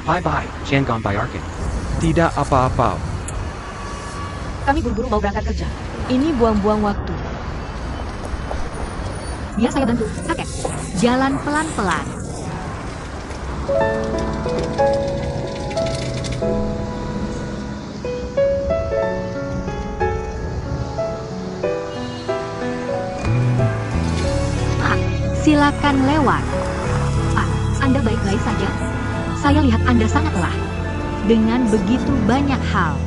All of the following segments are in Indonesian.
Bye-bye, Shangon Byarkin. Tidak apa-apa. Kami buru-buru mau berangkat kerja. Ini buang-buang waktu. Biar saya bantu, kakek. Jalan pelan-pelan. Pak, silakan lewat. Pak, Anda baik-baik saja? Saya lihat Anda sangat lelah. Dengan begitu banyak hal.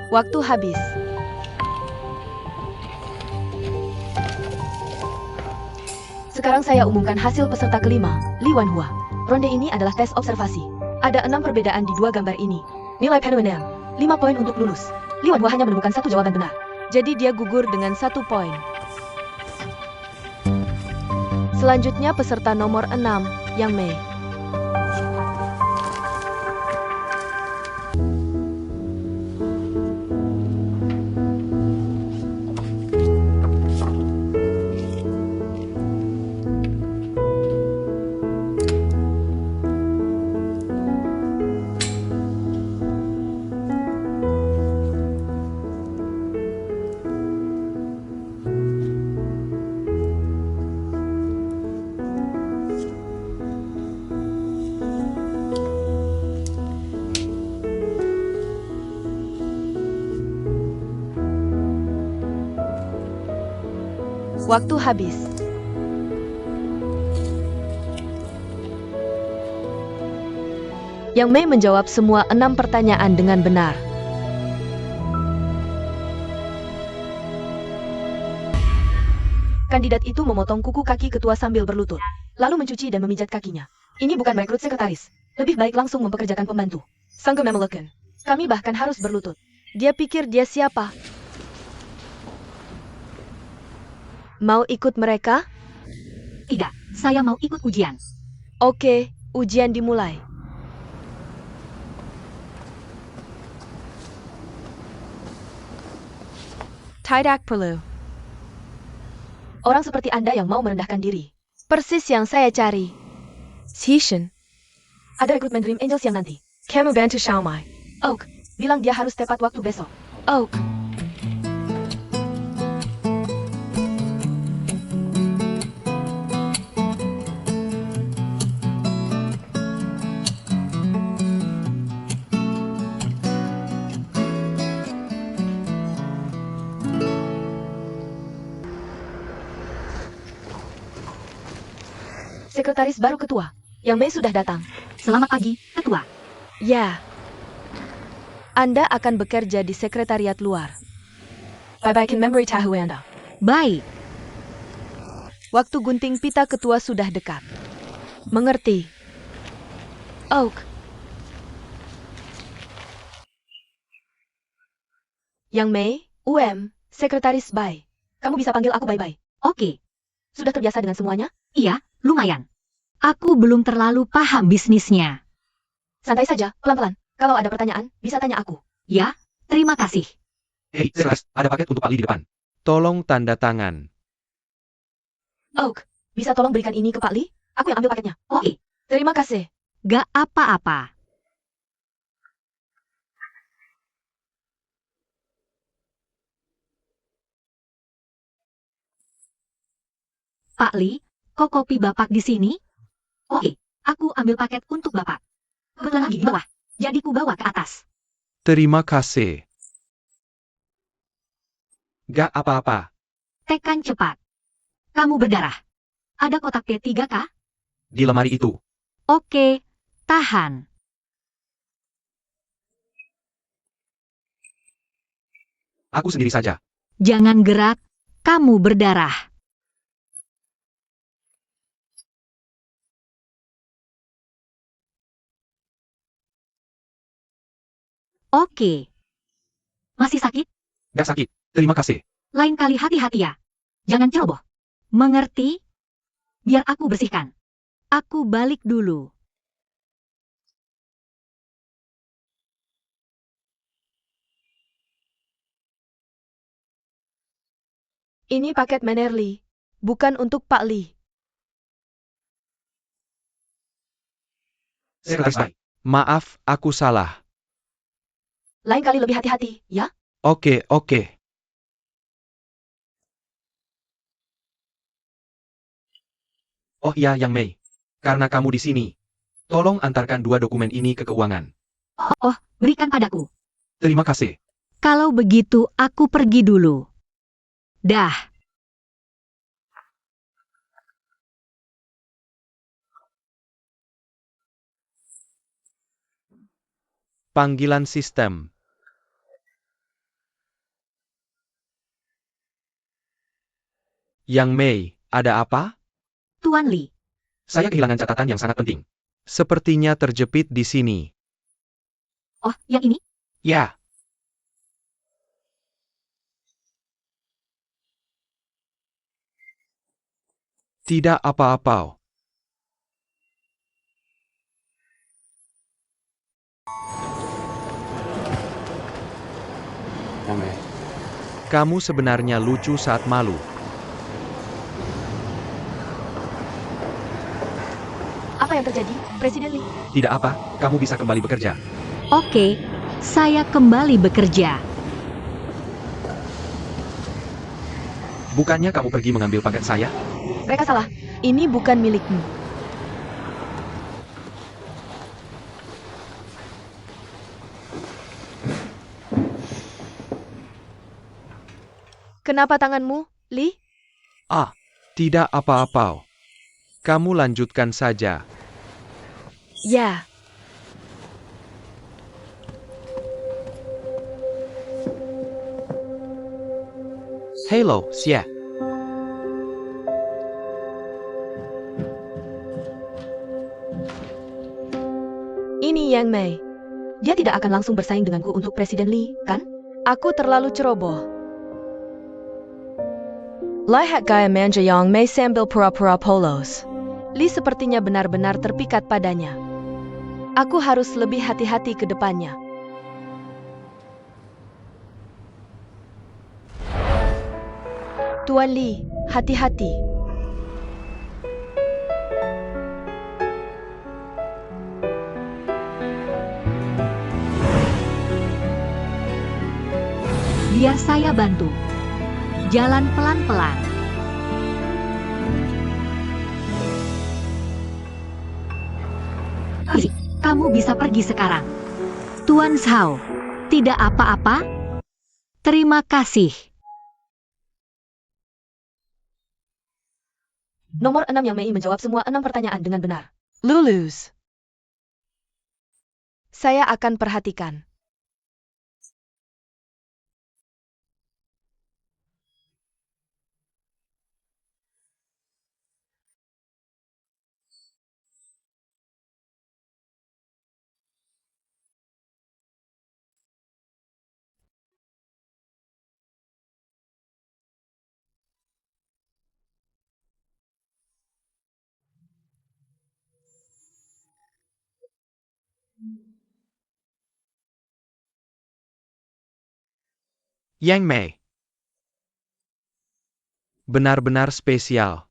Waktu habis. Sekarang saya umumkan hasil peserta kelima, Li Wanhua. Ronde ini adalah tes observasi. Ada 6 perbedaan di 2 gambar ini. Nilai Penomenem, 5 poin untuk lulus. Li Wanhua hanya menemukan 1 jawaban benar. Jadi dia gugur dengan 1 poin. Selanjutnya peserta nomor 6, Yang Mei. Waktu habis. Yang Mei menjawab semua 6 pertanyaan dengan benar. Kandidat itu memotong kuku kaki ketua sambil berlutut, lalu mencuci dan memijat kakinya. Ini bukan merekrut sekretaris. Lebih baik langsung mempekerjakan pembantu. Sangga Memelekan. Kami bahkan harus berlutut. Dia pikir dia siapa? Mau ikut mereka? Tidak, saya mau ikut ujian. Oke, ujian dimulai. Tidak perlu. Orang seperti Anda yang mau merendahkan diri. Persis yang saya cari. Shishin. Ada rekrutmen Dream Angels yang nanti. Kamu bantu Xiaomai. Oak, bilang dia harus tepat waktu besok. Oak. Sekretaris baru ketua, Yang Mei sudah datang. Selamat pagi, ketua. Ya. Anda akan bekerja di sekretariat luar. Bye-bye can memory tahu Anda. Baik. Waktu gunting pita ketua sudah dekat. Mengerti. Oak. Yang Mei, sekretaris Bai. Kamu bisa panggil aku Bye-bye. Oke. Sudah terbiasa dengan semuanya? Iya, lumayan. Aku belum terlalu paham bisnisnya. Santai saja, pelan-pelan. Kalau ada pertanyaan, bisa tanya aku. Ya, terima kasih. Hei, Seras, ada paket untuk Pak Li di depan. Tolong tanda tangan. Oak, bisa tolong berikan ini ke Pak Li? Aku yang ambil paketnya. Oke. Terima kasih. Gak apa-apa. Pak Li, kok kopi Bapak di sini? Oke, aku ambil paket untuk Bapak. Kebetulan lagi di bawah, jadi ku bawa ke atas. Terima kasih. Gak apa-apa. Tekan cepat. Kamu berdarah. Ada kotak P3 kah? Di lemari itu. Oke, tahan. Aku sendiri saja. Jangan gerak, kamu berdarah. Oke. Masih sakit? Gak sakit. Terima kasih. Lain kali hati-hati ya. Jangan ceroboh. Mengerti? Biar aku bersihkan. Aku balik dulu. Ini paket Manerly, bukan untuk Pak Lee. Sekretaris Bai. Maaf, aku salah. Lain kali lebih hati-hati, ya? Oke, oke. Oh iya, Yang Mei. Karena kamu di sini, tolong antarkan 2 dokumen ini ke keuangan. Oh, berikan padaku. Terima kasih. Kalau begitu, aku pergi dulu. Dah. Panggilan sistem. Yang Mei, ada apa? Tuan Lee. Saya kehilangan catatan yang sangat penting. Sepertinya terjepit di sini. Oh, yang ini? Ya, Tidak apa-apa. Yang Mei. Kamu sebenarnya lucu saat malu. Apa yang terjadi, Presiden Lee? tidak apa, kamu bisa kembali bekerja. Oke, saya kembali bekerja. Bukannya kamu pergi mengambil paket saya? Mereka salah. Ini bukan milikmu. Kenapa tanganmu, Lee? Ah, tidak apa-apa. Kamu lanjutkan saja. Ya. Hello, Xia. Ini Yang Mei. Dia tidak akan langsung bersaing denganku untuk Presiden Lee, kan? Aku terlalu ceroboh. Lihat gaya manja Yang Mei sambil pura-pura polos. Lee sepertinya benar-benar terpikat padanya. Aku harus lebih hati-hati ke depannya. Tuan Lee, hati-hati. Biar saya bantu. Jalan pelan-pelan. Hei, kamu bisa pergi sekarang. Tuan Zhao, tidak apa-apa? Terima kasih. Nomor 6 Yang Mei menjawab semua 6 pertanyaan dengan benar. Lulus. Saya akan perhatikan. Yang Mei. Benar-benar spesial.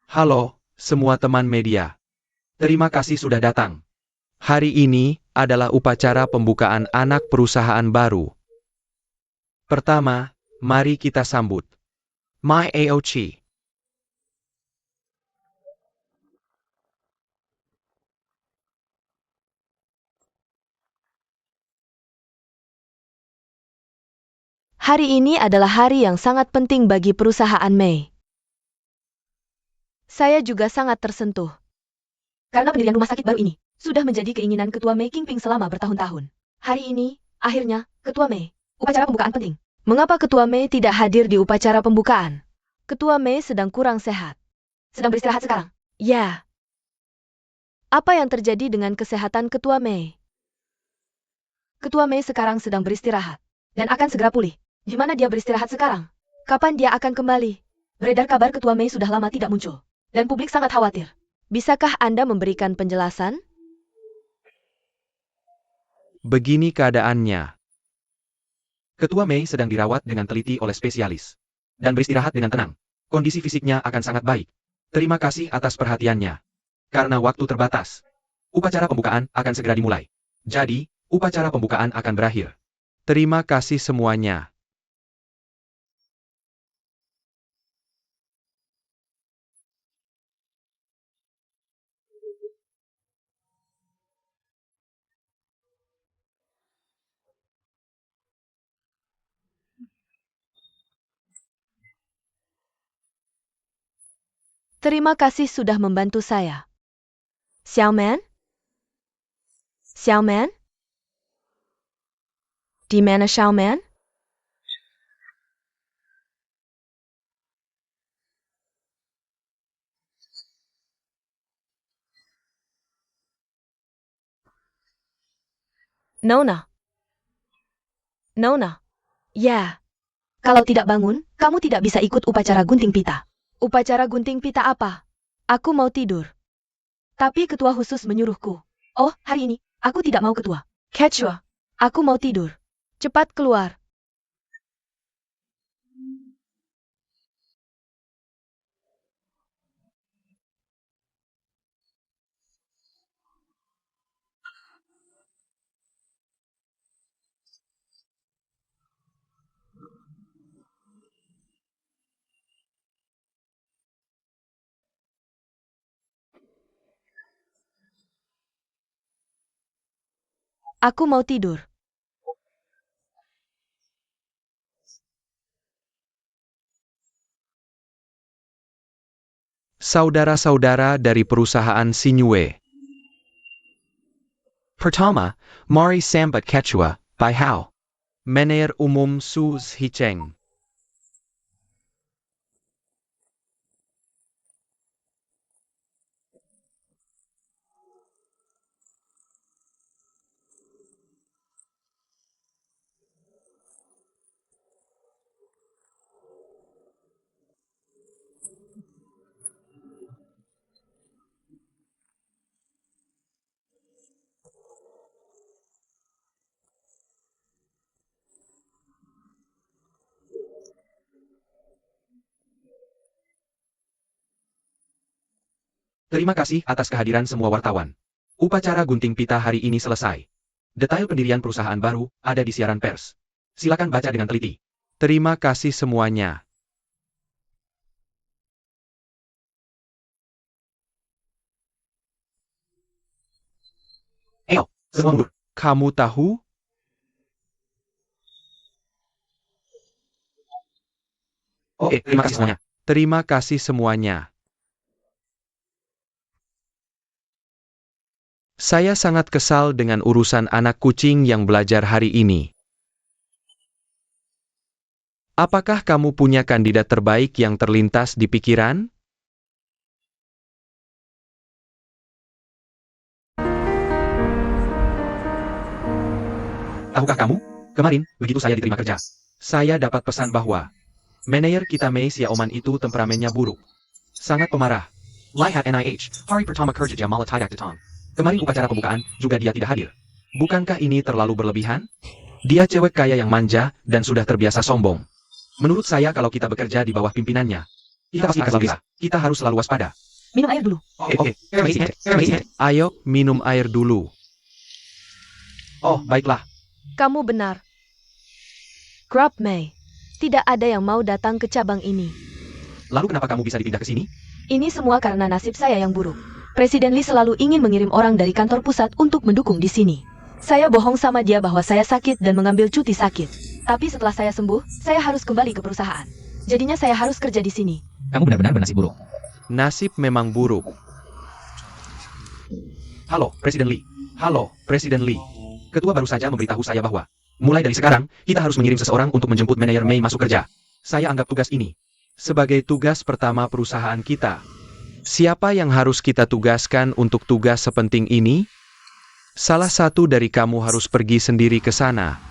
Halo, semua teman media. Terima kasih sudah datang. Hari ini adalah upacara pembukaan anak perusahaan baru. Pertama, mari kita sambut My AOC. Hari ini adalah hari yang sangat penting bagi perusahaan Mei. Saya juga sangat tersentuh. Karena pendirian rumah sakit baru ini sudah menjadi keinginan Ketua Mei Qingping selama bertahun-tahun. Hari ini, akhirnya, Ketua Mei, upacara pembukaan penting. Mengapa Ketua Mei tidak hadir di upacara pembukaan? Ketua Mei sedang kurang sehat. Sedang beristirahat sekarang? Ya. Apa yang terjadi dengan kesehatan Ketua Mei? Ketua Mei sekarang sedang beristirahat. Dan akan segera pulih. Di mana dia beristirahat sekarang? Kapan dia akan kembali? Beredar kabar Ketua Mei sudah lama tidak muncul. Dan publik sangat khawatir. Bisakah Anda memberikan penjelasan? Begini keadaannya. Ketua Mei sedang dirawat dengan teliti oleh spesialis. Dan beristirahat dengan tenang. Kondisi fisiknya akan sangat baik. Terima kasih atas perhatiannya. Karena waktu terbatas, upacara pembukaan akan segera dimulai. Jadi, upacara pembukaan akan berakhir. Terima kasih semuanya. Terima kasih sudah membantu saya. Xiaoman? Xiaoman? Di mana Xiaoman? Nona. Nona. Ya. Kalau tidak bangun, kamu tidak bisa ikut upacara gunting pita. Upacara gunting pita apa? Aku mau tidur. Tapi ketua khusus menyuruhku. Oh, hari ini, aku tidak mau ketua. Quechua. Aku mau tidur. Cepat keluar. Aku mau tidur. Saudara-saudara dari perusahaan Sinyue. Pertama, mari sambat Quechua, Bai Hao. Manajer Umum Su Hicheng. Terima kasih atas kehadiran semua wartawan. Upacara gunting pita hari ini selesai. Detail pendirian perusahaan baru ada di siaran pers. Silakan baca dengan teliti. Terima kasih semuanya. Semua mundur. Kamu tahu? Oke, terima kasih semuanya. Terima kasih semuanya. Saya sangat kesal dengan urusan anak kucing yang belajar hari ini. Apakah kamu punya kandidat terbaik yang terlintas di pikiran? Tahukah kamu? Kemarin, begitu saya diterima kerja, saya dapat pesan bahwa manajer kita Mei Xiaoman itu temperamennya buruk. Sangat pemarah. Lihat NIH, hari pertama kerja malah tidak datang. Kemarin upacara pembukaan, juga dia tidak hadir. Bukankah ini terlalu berlebihan? Dia cewek kaya yang manja, dan sudah terbiasa sombong. Menurut saya kalau kita bekerja di bawah pimpinannya, kita pasti akan bisa. Kita harus selalu waspada. Minum air dulu. Oke. Ayo, minum air dulu. Oh, baiklah. Kamu benar. Crop Mei. Tidak ada yang mau datang ke cabang ini. Lalu kenapa kamu bisa dipindah ke sini? Ini semua karena nasib saya yang buruk. Presiden Lee selalu ingin mengirim orang dari kantor pusat untuk mendukung di sini. Saya bohong sama dia bahwa saya sakit dan mengambil cuti sakit. Tapi setelah saya sembuh, saya harus kembali ke perusahaan. Jadinya saya harus kerja di sini. Kamu benar-benar bernasib buruk. Nasib memang buruk. Halo, Presiden Lee. Halo, Presiden Lee. Ketua baru saja memberitahu saya bahwa, mulai dari sekarang, kita harus mengirim seseorang untuk menjemput manajer Mei masuk kerja. Saya anggap tugas ini Sebagai tugas pertama perusahaan kita, siapa yang harus kita tugaskan untuk tugas sepenting ini? Salah satu dari kamu harus pergi sendiri ke sana.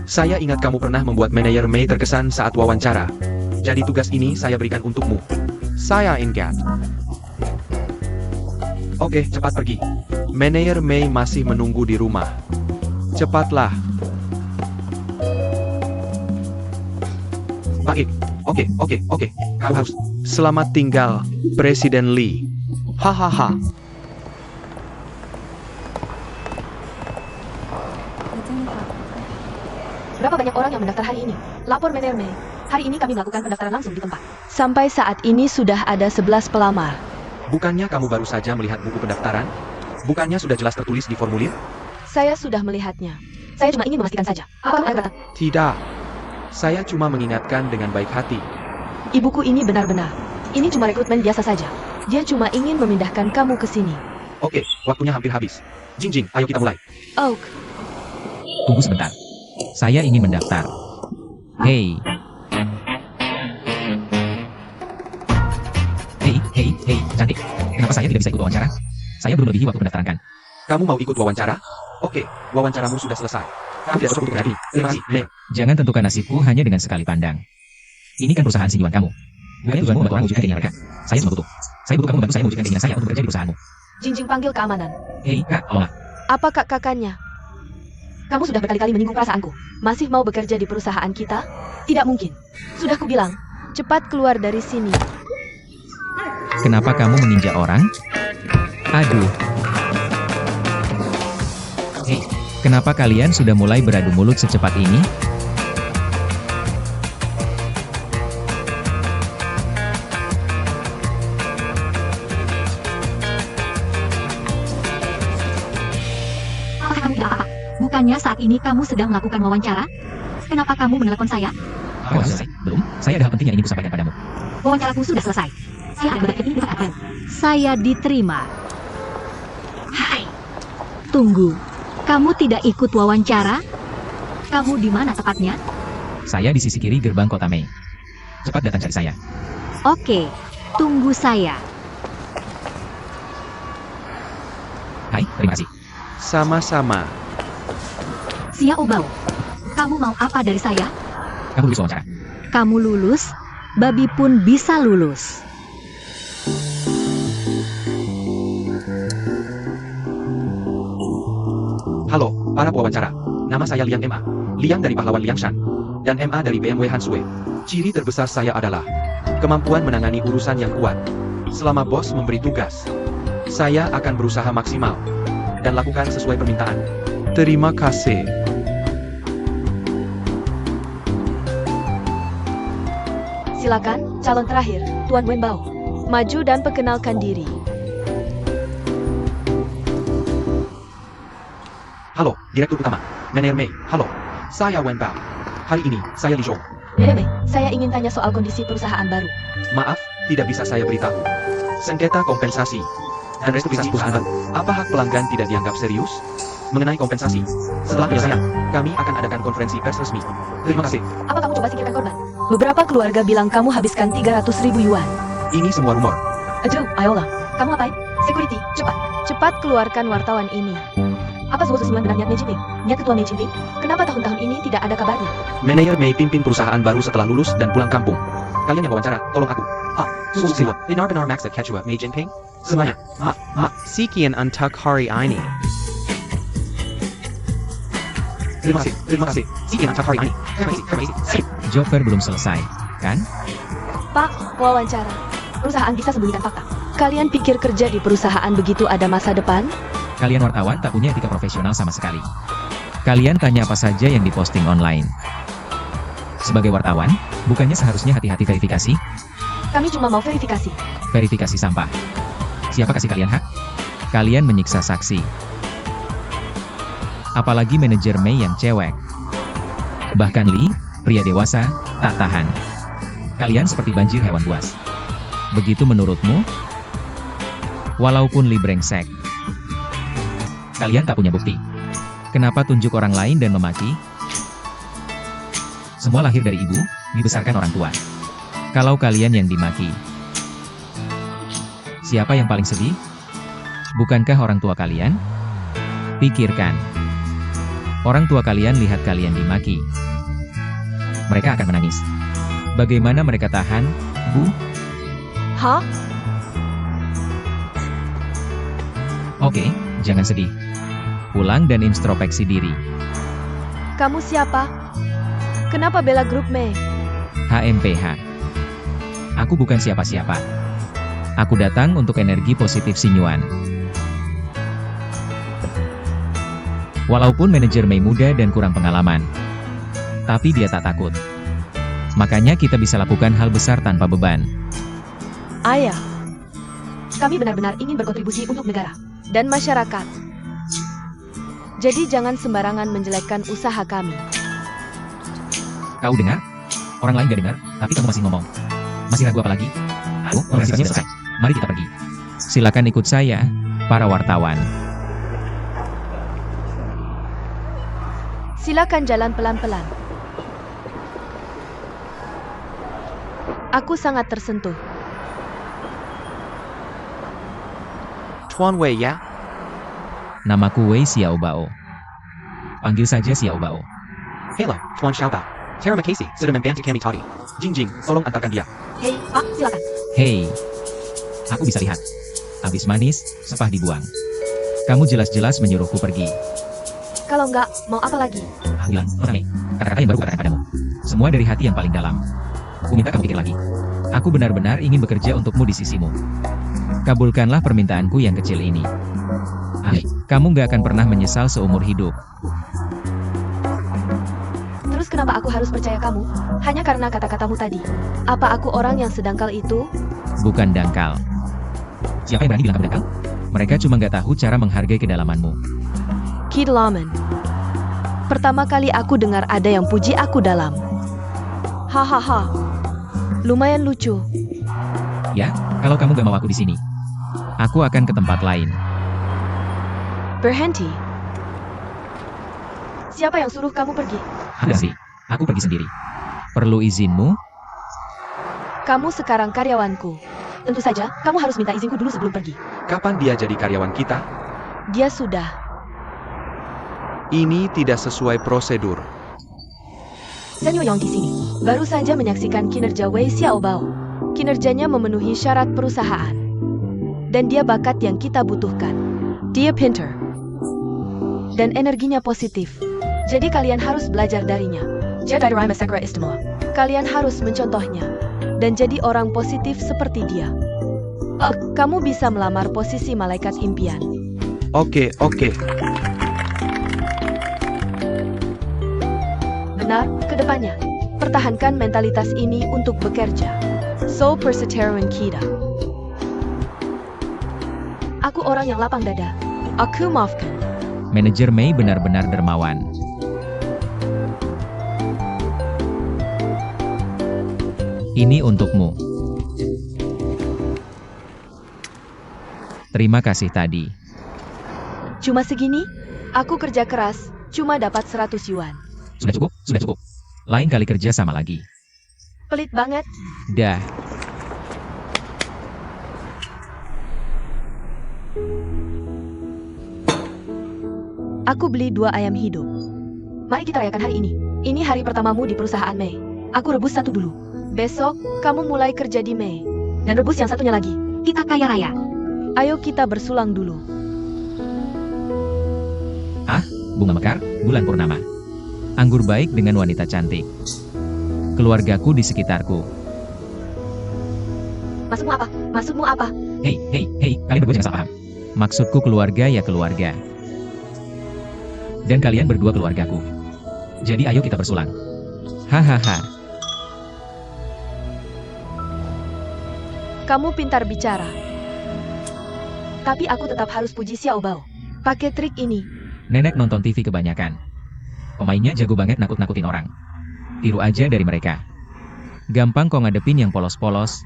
Saya ingat kamu pernah membuat manajer Mei terkesan saat wawancara. Jadi tugas ini saya berikan untukmu. Saya ingat. Oke, cepat pergi. Manajer Mei masih menunggu di rumah. Cepatlah. Baik. Oke. Kau harus. Selamat tinggal, Presiden Lee. Hahaha. Berapa banyak orang yang mendaftar hari ini? Lapor manajer Mei. Hari ini kami melakukan pendaftaran langsung di tempat. Sampai saat ini sudah ada 11 pelamar. Bukannya kamu baru saja melihat buku pendaftaran? Bukannya sudah jelas tertulis di formulir? Saya sudah melihatnya. Saya cuma ingin memastikan saja. Apakah Anda kata? Tidak. Saya cuma mengingatkan dengan baik hati. Ibuku ini benar-benar. Ini cuma rekrutmen biasa saja. Dia cuma ingin memindahkan kamu ke sini. Oke, waktunya hampir habis. Jing, ayo kita mulai. Oak, Tunggu sebentar. Saya ingin mendaftar. Hei, cantik. Kenapa saya tidak bisa ikut wawancara? Saya belum melebihi waktu pendaftaran kan? Kamu mau ikut wawancara? Oke, wawancaramu sudah selesai. Kamu tidak cocok untuk hari ini. Terima kasih, Mei. Jangan tentukan nasibku hanya dengan sekali pandang. Ini kan perusahaan sinyuan kamu. Bukannya tujuanmu membantu orang mewujudkan keinginan mereka. Saya cuma butuh. Saya butuh kamu membantu saya mewujudkan keinginan saya untuk bekerja di perusahaanmu. Jinjing panggil keamanan. Hei, Kak, tolonglah. Apa kakaknya? Kamu sudah berkali-kali menyinggung perasaanku. Masih mau bekerja di perusahaan kita? Tidak mungkin. Sudah kubilang, cepat keluar dari sini. Kenapa kamu menginjak orang? Aduh. Hei, kenapa kalian sudah mulai beradu mulut secepat ini? Apakah kamu tidak apa-apa? Bukannya saat ini kamu sedang melakukan wawancara? Kenapa kamu menelepon saya? Apakah selesai? Belum. Saya ada hal penting yang ingin kusampaikan padamu. Wawancaraku sudah selesai. Saya ada beberapa ini untuk April. Saya diterima. Hai. Tunggu. Kamu tidak ikut wawancara? Kamu di mana tepatnya? Saya di sisi kiri gerbang kota Mei. Cepat datang cari saya. Oke. Tunggu saya. Hai, terima kasih. Sama-sama. Xiao Bao. Kamu mau apa dari saya? Kamu lulus wawancara. Kamu lulus, babi pun bisa lulus. Halo, para pewawancara. Nama saya Liang MA. Liang dari pahlawan Liangshan. Dan MA dari BMW Hansue. Ciri terbesar saya adalah kemampuan menangani urusan yang kuat. Selama bos memberi tugas, saya akan berusaha maksimal dan lakukan sesuai permintaan. Terima kasih. Silakan, calon terakhir, Tuan Wenbao. Maju dan perkenalkan diri. Halo, Direktur Utama. Manajer Mei. Halo, saya Wen Bao. Hari ini, saya Li Zhou. Mei, saya ingin tanya soal kondisi perusahaan baru. Maaf, tidak bisa saya beritahu. Sengketa kompensasi dan restrukturisasi perusahaan baru. Apa hak pelanggan tidak dianggap serius? Mengenai kompensasi, setelah penyelesaian, kami akan adakan konferensi pers resmi. Terima kasih. Apa kamu coba singkirkan korban? Beberapa keluarga bilang kamu habiskan 300.000 yuan. Ini semua rumor. Aduh, ayolah. Kamu apain? Security, cepat. Cepat keluarkan wartawan ini. Apa sebuah benar niat Mei Jinping? Niat ketua Mei Jinping? Kenapa tahun-tahun ini tidak ada kabarnya? Manajer Mei pimpin perusahaan baru setelah lulus dan pulang kampung. Kalian yang wawancara, tolong aku. Susila. Benar-benar Max at Ketua Mei Jinping? Semuanya. Sekian untuk hari ini. Terima kasih. Sekian untuk hari ini. Terima kasih. Job fair belum selesai, kan? Pak, wawancara. Perusahaan bisa sembunyikan fakta. Kalian pikir kerja di perusahaan begitu ada masa depan? Kalian wartawan tak punya etika profesional sama sekali. Kalian tanya apa saja yang diposting online. Sebagai wartawan, bukannya seharusnya hati-hati verifikasi? Kami cuma mau verifikasi. Verifikasi sampah. Siapa kasih kalian hak? Kalian menyiksa saksi. Apalagi manajer Mei yang cewek. Bahkan Li, pria dewasa, tak tahan. Kalian seperti banjir hewan buas. Begitu menurutmu? Walaupun Li brengsek. Kalian tak punya bukti. Kenapa tunjuk orang lain dan memaki? Semua lahir dari ibu, dibesarkan orang tua. Kalau kalian yang dimaki, siapa yang paling sedih? Bukankah orang tua kalian? Pikirkan. Orang tua kalian lihat kalian dimaki. Mereka akan menangis. Bagaimana mereka tahan, Bu? Hah? Oke, jangan sedih. Pulang dan introspeksi diri. Kamu siapa? Kenapa bela grup Mei? HMPH. Aku bukan siapa-siapa. Aku datang untuk energi positif Sinyuan. Walaupun manajer Mei muda dan kurang pengalaman, tapi dia tak takut. Makanya kita bisa lakukan hal besar tanpa beban. Ayah, kami benar-benar ingin berkontribusi untuk negara dan masyarakat. Jadi jangan sembarangan menjelekkan usaha kami. Kau dengar? Orang lain gak dengar, tapi kamu masih ngomong. Masih ragu apa lagi? Ayo, organisasinya selesai. Mari kita pergi. Silakan ikut saya, para wartawan. Silakan jalan pelan-pelan. Aku sangat tersentuh. Tuan Wei ya? Namaku Wei Xiaobao. Panggil saja Xiaobao. Halo, Tuan Xiaobao. Terima kasih sudah membantu kami tadi. Jing, tolong antarkan dia. Hei, Pak, silakan. Hei, aku bisa lihat. Habis manis, sepah dibuang. Kamu jelas-jelas menyuruhku pergi. Kalau enggak, mau apa lagi? Bilang, Mei, kata-kata yang baru katakan padamu. Semua dari hati yang paling dalam. Aku minta kamu pikir lagi. Aku benar-benar ingin bekerja untukmu di sisimu. Kabulkanlah permintaanku yang kecil ini. Kamu gak akan pernah menyesal seumur hidup. Terus kenapa aku harus percaya kamu? Hanya karena kata-katamu tadi. Apa aku orang yang sedangkal itu? Bukan dangkal. Siapa yang berani bilang kamu dangkal? Mereka cuma gak tahu cara menghargai kedalamanmu. Kedalaman. Pertama kali aku dengar ada yang puji aku dalam. Hahaha. Lumayan lucu. Ya, kalau kamu gak mau aku di sini, aku akan ke tempat lain. Berhenti. Siapa yang suruh kamu pergi? Ada sih, aku pergi sendiri. Perlu izinmu? Kamu sekarang karyawanku. Tentu saja, kamu harus minta izinku dulu sebelum pergi. Kapan dia jadi karyawan kita? Dia sudah. Ini tidak sesuai prosedur. Senyo yang di sini baru saja menyaksikan kinerja Wei Xiaobao. Kinerjanya memenuhi syarat perusahaan. Dan dia bakat yang kita butuhkan. Dia pintar. Dan energinya positif. Jadi kalian harus belajar darinya. Jadi Rima Sekra Istimewa. Kalian harus mencontohnya. Dan jadi orang positif seperti dia. Kamu bisa melamar posisi malaikat impian. Oke. Benar, kedepannya. Pertahankan mentalitas ini untuk bekerja. So perseteruan kita. Aku orang yang lapang dada. Aku maafkan. Manajer Mei benar-benar dermawan. Ini untukmu. Terima kasih tadi. Cuma segini? Aku kerja keras, cuma dapat 100 yuan. Sudah cukup. Lain kali kerja sama lagi. Pelit banget. Dah. Aku beli 2 ayam hidup. Mari kita rayakan hari ini. Ini hari pertamamu di perusahaan Mei. Aku rebus 1 dulu. Besok, kamu mulai kerja di Mei. Dan rebus yang satunya lagi. Kita kaya raya. Ayo kita bersulang dulu. Bunga mekar, bulan purnama. Anggur baik dengan wanita cantik. Keluargaku di sekitarku. Maksudmu apa? Hei, kalian berdua jangan salah paham. Maksudku keluarga ya keluarga. Dan kalian berdua keluargaku. Jadi ayo kita bersulang. Hahaha. Kamu pintar bicara. Tapi aku tetap harus puji Xiaobao. Pakai trik ini. Nenek nonton TV kebanyakan. Pemainnya jago banget nakut-nakutin orang. Tiru aja dari mereka. Gampang kok ngadepin yang polos-polos.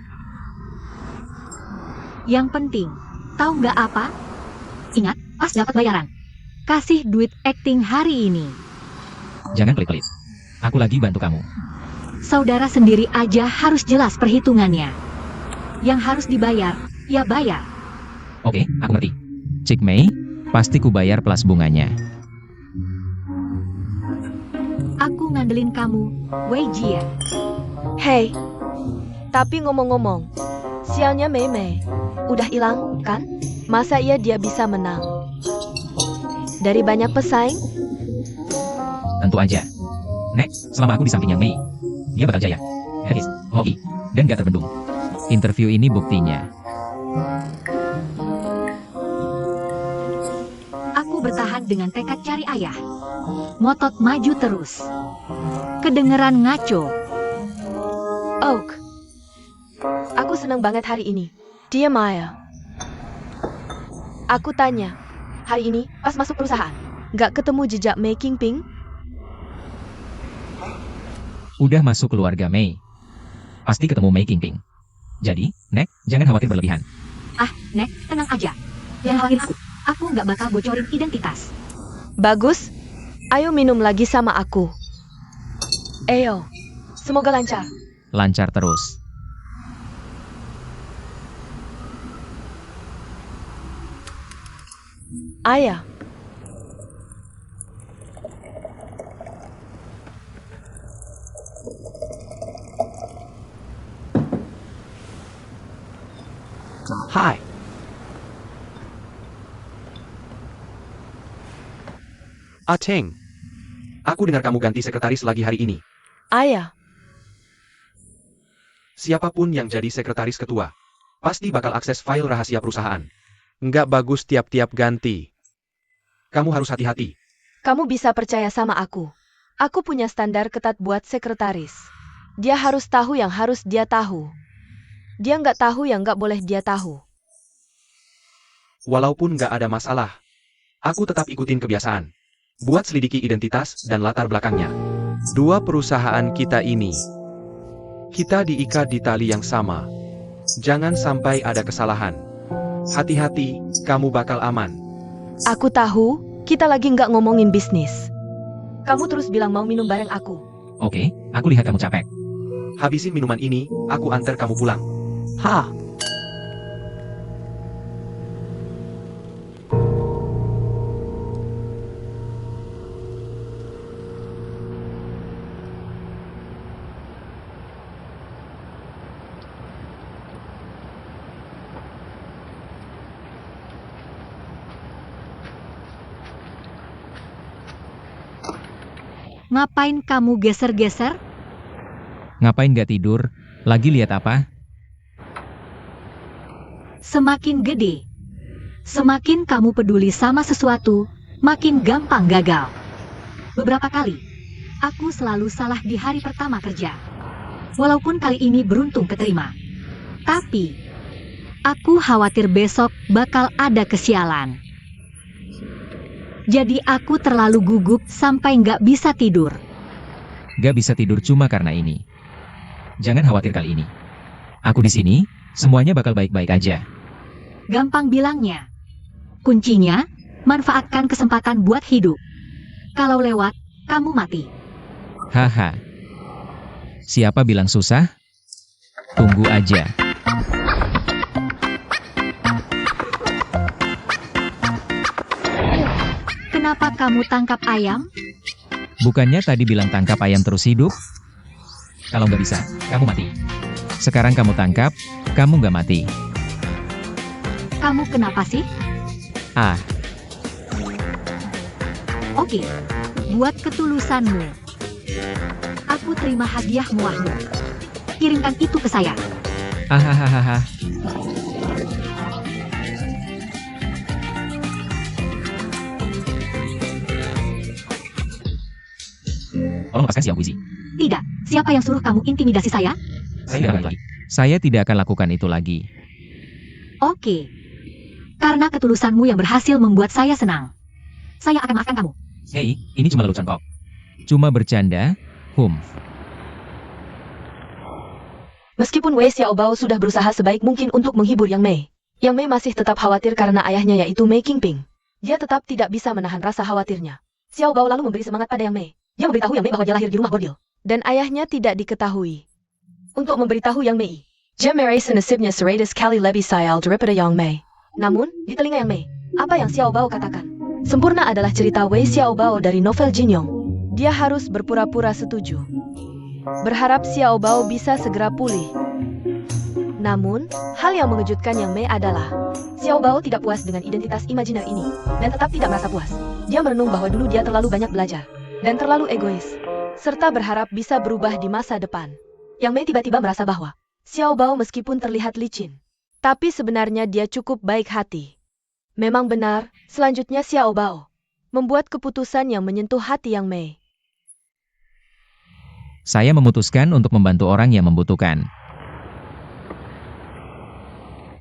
Yang penting, tahu nggak apa? Ingat, pas dapat bayaran. kasih duit akting hari ini. Jangan pelit-pelit. Aku lagi bantu kamu. Saudara sendiri aja harus jelas perhitungannya. Yang harus dibayar, ya bayar. Oke, aku ngerti. Cik Mei, pasti ku bayar plus bunganya. Aku ngandelin kamu, Wei Jia. Hey, tapi ngomong-ngomong, sialnya Mei Mei udah hilang kan? Masa iya dia bisa menang? Dari banyak pesaing? Tentu aja. Nek, selama aku di samping Yang Mei, dia bakal jaya. Heris, hoki, dan gak terbendung. Interview ini buktinya. Aku bertahan dengan tekad cari ayah. Ngotot maju terus. Kedengeran ngaco. Oak, aku senang banget hari ini. Dia Maya. Aku tanya, hari ini pas masuk perusahaan, nggak ketemu jejak Mei Qingping? Udah masuk keluarga Mei. Pasti ketemu Mei Qingping. Jadi, Nek, jangan khawatir berlebihan. Ah, Nek, tenang aja. Yang lain aku nggak bakal bocorin identitas. Bagus, ayo minum lagi sama aku. Ayo, semoga lancar. Lancar terus. Ayah. Hai. Ateng. Aku dengar kamu ganti sekretaris lagi hari ini. Ayah, Siapapun yang jadi sekretaris ketua, pasti bakal akses file rahasia perusahaan. Nggak bagus tiap-tiap ganti. Kamu harus hati-hati. kamu bisa percaya sama aku. Aku punya standar ketat buat sekretaris. Dia harus tahu yang harus dia tahu. Dia nggak tahu yang nggak boleh dia tahu. Walaupun nggak ada masalah, aku tetap ikutin kebiasaan. Buat selidiki identitas dan latar belakangnya. Dua perusahaan kita ini. Kita diikat di tali yang sama. Jangan sampai ada kesalahan. Hati-hati, kamu bakal aman. Aku tahu, kita lagi nggak ngomongin bisnis. Kamu terus bilang mau minum bareng aku. Oke, aku lihat kamu capek. Habisin minuman ini, aku antar kamu pulang. Hah? Ngapain kamu geser-geser? Ngapain gak tidur? Lagi lihat apa? Semakin gede, semakin kamu peduli sama sesuatu, makin gampang gagal. Beberapa kali, aku selalu salah di hari pertama kerja. Walaupun kali ini beruntung keterima. Tapi, aku khawatir besok bakal ada kesialan. Jadi aku terlalu gugup sampai nggak bisa tidur. Gak bisa tidur cuma karena ini. Jangan khawatir kali ini. Aku di sini, semuanya bakal baik-baik aja. Gampang bilangnya. Kuncinya, manfaatkan kesempatan buat hidup. Kalau lewat, kamu mati. Haha. Siapa bilang susah? Tunggu aja. Kenapa kamu tangkap ayam? Bukannya tadi bilang tangkap ayam terus hidup? Kalau nggak bisa, kamu mati. Sekarang kamu tangkap, kamu nggak mati. Kamu kenapa sih? Ah, Oke, buat ketulusanmu. Aku terima hadiah muahmu. Kirimkan itu ke saya. ahahaha. Tolong lepaskan si Awizi. Tidak, siapa yang suruh kamu intimidasi saya? Saya tidak akan lakukan itu lagi. Oke. Karena ketulusanmu yang berhasil membuat saya senang. Saya akan maafkan kamu. Hei, ini cuma lelucon kok. Cuma bercanda, Meskipun Wei Xiaobao sudah berusaha sebaik mungkin untuk menghibur Yang Mei, Yang Mei masih tetap khawatir karena ayahnya yaitu Mei Qingping. Dia tetap tidak bisa menahan rasa khawatirnya. Xiao Bao lalu memberi semangat pada Yang Mei. Dia memberitahu Yang Mei bahwa dia lahir di rumah bordil. Dan ayahnya tidak diketahui. Untuk memberitahu Yang Mei, Jem Merayson nasibnya 100 kali lebih sayal daripada Yang Mei. Namun, di telinga Yang Mei, apa yang Xiao Bao katakan sempurna adalah cerita Wei Xiao Bao dari novel Jin Yong. Dia harus berpura-pura setuju. Berharap Xiao Bao bisa segera pulih. Namun, hal yang mengejutkan Yang Mei adalah Xiao Bao tidak puas dengan identitas imajiner ini dan tetap tidak merasa puas. Dia merenung bahwa dulu dia terlalu banyak belajar dan terlalu egois, serta berharap bisa berubah di masa depan. Yang Mei tiba-tiba merasa bahwa Xiao Bao meskipun terlihat licin, tapi sebenarnya dia cukup baik hati. Memang benar, selanjutnya Xiao Bao membuat keputusan yang menyentuh hati Yang Mei. Saya memutuskan untuk membantu orang yang membutuhkan.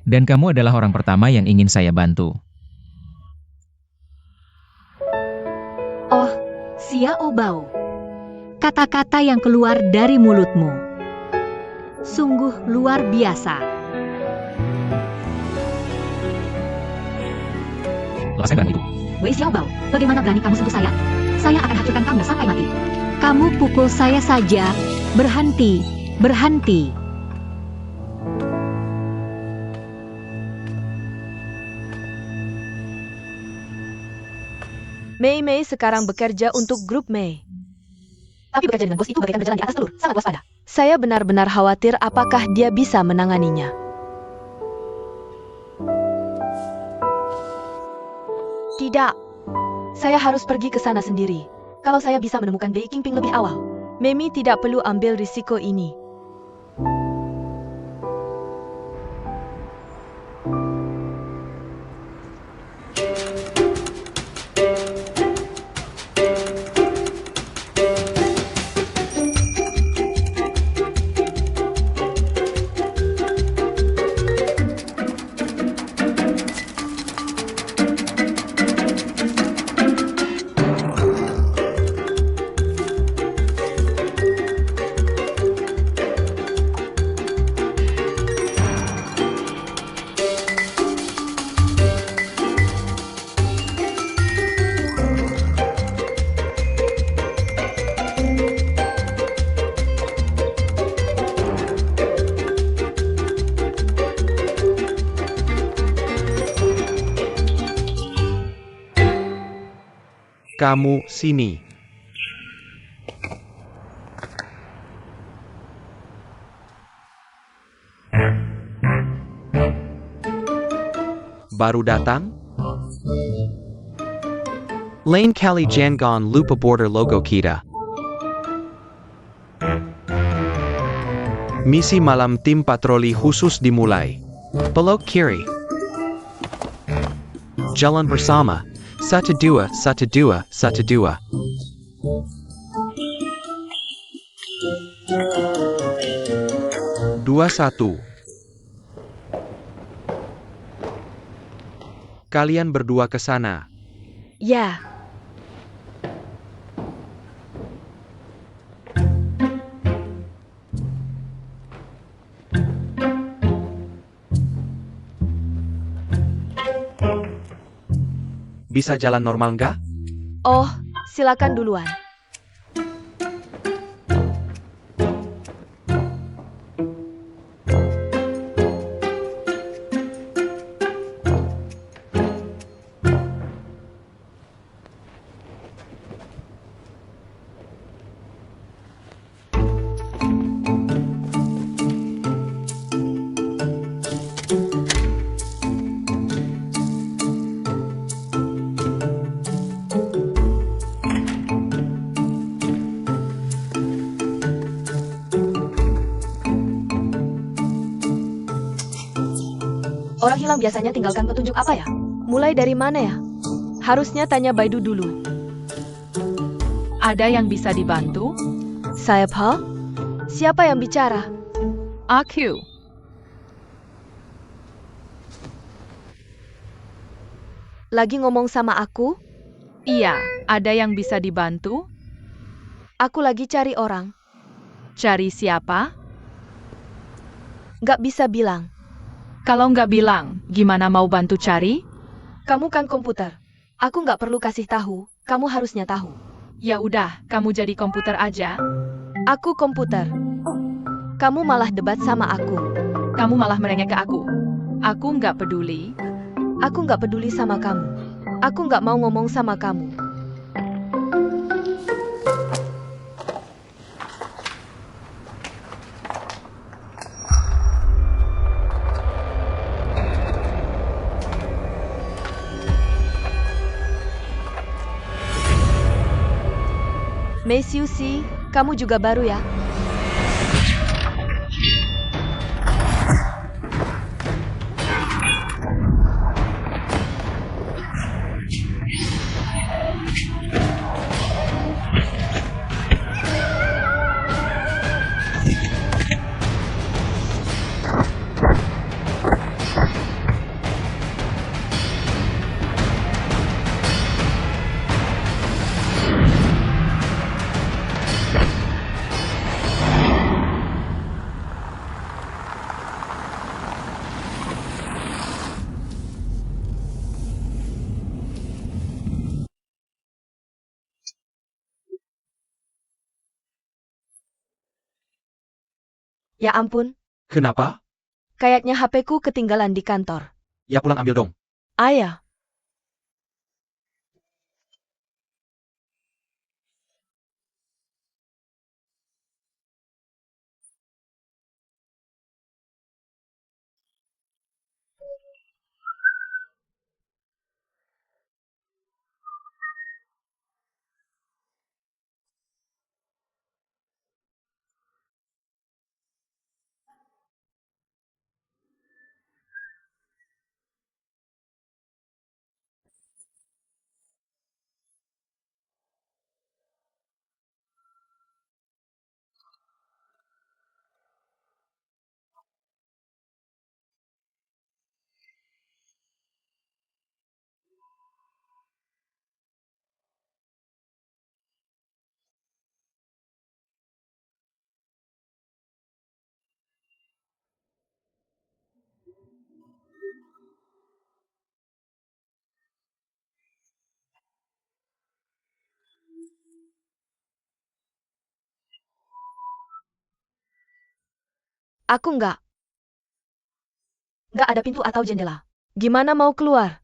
Dan kamu adalah orang pertama yang ingin saya bantu. Oh, Xiao Bao. Kata-kata yang keluar dari mulutmu sungguh luar biasa. Lepaskan barang itu. Wei Xiao Bao, bagaimana berani kamu sentuh saya? Saya akan hancurkan kamu sampai mati. Kamu pukul saya saja. Berhenti, berhenti. Mei Mei sekarang bekerja untuk grup Mei. Tapi bekerja dengan bos itu bagaikan berjalan di atas telur, sangat waspada. Saya benar-benar khawatir apakah dia bisa menanganinya. Tidak. Saya harus pergi ke sana sendiri. Kalau saya bisa menemukan Bei Qingping lebih awal, Mei tidak perlu ambil risiko ini. Kamu sini. Baru datang? Lain kali jangan lupa border logo kita. Misi malam tim patroli khusus dimulai. Belok kiri. Jalan bersama. 1, 2, 1, 2, 1, 2. Dua satu. Kalian berdua ke sana. Ya. Bisa jalan normal nggak? Oh, silakan duluan. Orang hilang biasanya tinggalkan petunjuk apa ya? Mulai dari mana ya? Harusnya tanya Baidu dulu. Ada yang bisa dibantu? Siapa? Siapa yang bicara? Aku. Lagi ngomong sama aku? Iya, ada yang bisa dibantu? Aku lagi cari orang. Cari siapa? Nggak bisa bilang. Kalau nggak bilang, gimana mau bantu cari? Kamu kan komputer. Aku nggak perlu kasih tahu, kamu harusnya tahu. Ya udah, kamu jadi komputer aja. Aku komputer. Kamu malah debat sama aku. Kamu malah merengek ke aku. Aku nggak peduli. Aku nggak peduli sama kamu. Aku nggak mau ngomong sama kamu. Miss Yusi, kamu juga baru ya? Ya ampun, Kenapa? kayaknya HP-ku ketinggalan di kantor. Ya pulang ambil dong. Ayah, aku nggak ada pintu atau jendela. Gimana mau keluar?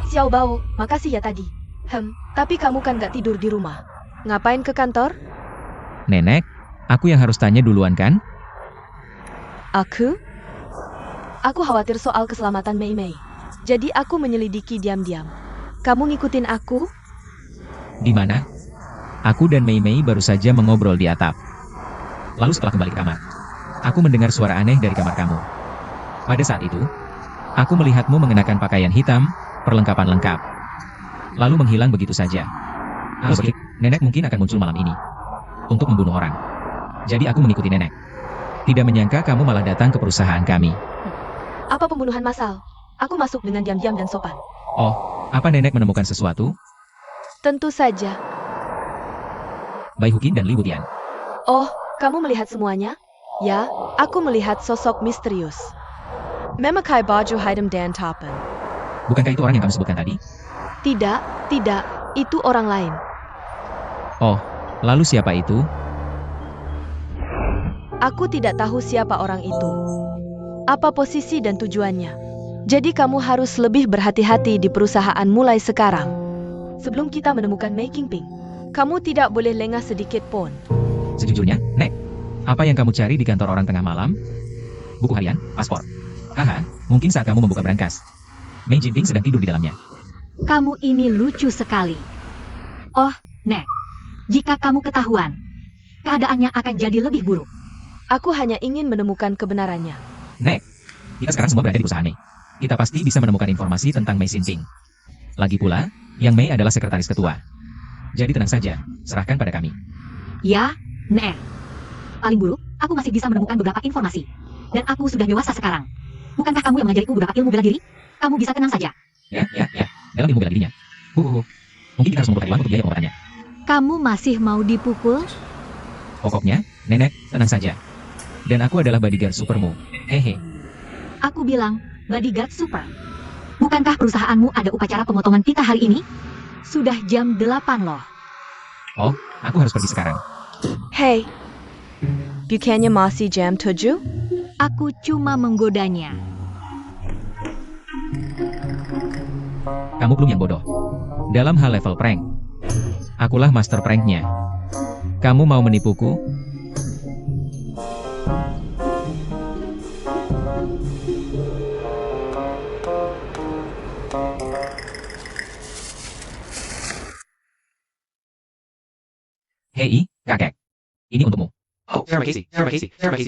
Xiao Bao, makasih ya tadi. Tapi kamu kan nggak tidur di rumah. Ngapain ke kantor? Nenek, aku yang harus tanya duluan kan? Aku? Aku khawatir soal keselamatan Mei Mei. Jadi aku menyelidiki diam-diam. Kamu ngikutin aku? Di mana? Aku dan Mei Mei baru saja mengobrol di atap. Lalu setelah kembali ke kamar, aku mendengar suara aneh dari kamar kamu. Pada saat itu, aku melihatmu mengenakan pakaian hitam, perlengkapan lengkap. Lalu menghilang begitu saja. Aku pikir, nenek mungkin akan muncul malam ini untuk membunuh orang. Jadi aku mengikuti nenek. Tidak menyangka kamu malah datang ke perusahaan kami. Apa pembunuhan massal? Aku masuk dengan diam-diam dan sopan. Oh, apa nenek menemukan sesuatu? Tentu saja. Bai Huqin dan Li Wutian. Oh, kamu melihat semuanya? Ya, aku melihat sosok misterius. Memakai baju hitam dan topen. Bukankah itu orang yang kamu sebutkan tadi? Tidak, itu orang lain. Oh, lalu siapa itu? Aku tidak tahu siapa orang itu. Apa posisi dan tujuannya. Jadi kamu harus lebih berhati-hati di perusahaan mulai sekarang. Sebelum kita menemukan Mei Qingping, kamu tidak boleh lengah sedikit pun. Sejujurnya, Nek, apa yang kamu cari di kantor orang tengah malam? Buku harian, paspor. Haha, mungkin saat kamu membuka brankas, Mei Jinping sedang tidur di dalamnya. Kamu ini lucu sekali. Oh, Nek. Jika kamu ketahuan, keadaannya akan jadi lebih buruk. Aku hanya ingin menemukan kebenarannya. Nek, kita sekarang semua berada di perusahaan Mei. Kita pasti bisa menemukan informasi tentang Mei Jinping. Lagi pula, Yang Mei adalah sekretaris ketua. Jadi tenang saja, serahkan pada kami. Ya, Nek. Paling buruk, aku masih bisa menemukan beberapa informasi. Dan aku sudah dewasa sekarang. Bukankah kamu yang mengajariku beberapa ilmu bela diri? Kamu bisa tenang saja. Ya. Dalam ilmu bela dirinya. Mungkin kita harus mengumpulkan uang untuk biaya pengobatannya. Kamu masih mau dipukul? Pokoknya, nenek, tenang saja. Dan aku adalah bodyguard supermu. Hehe. Aku bilang, bodyguard super. Bukankah perusahaanmu ada upacara pemotongan pita hari ini? Sudah jam 8 loh. Oh, aku harus pergi sekarang. Hey, bukannya masih jam 7? Aku cuma menggodanya. Kamu belum yang bodoh. Dalam hal level prank, akulah master pranknya. Kamu mau menipuku? Hei, kakek. Ini untukmu. Oh, terima kasih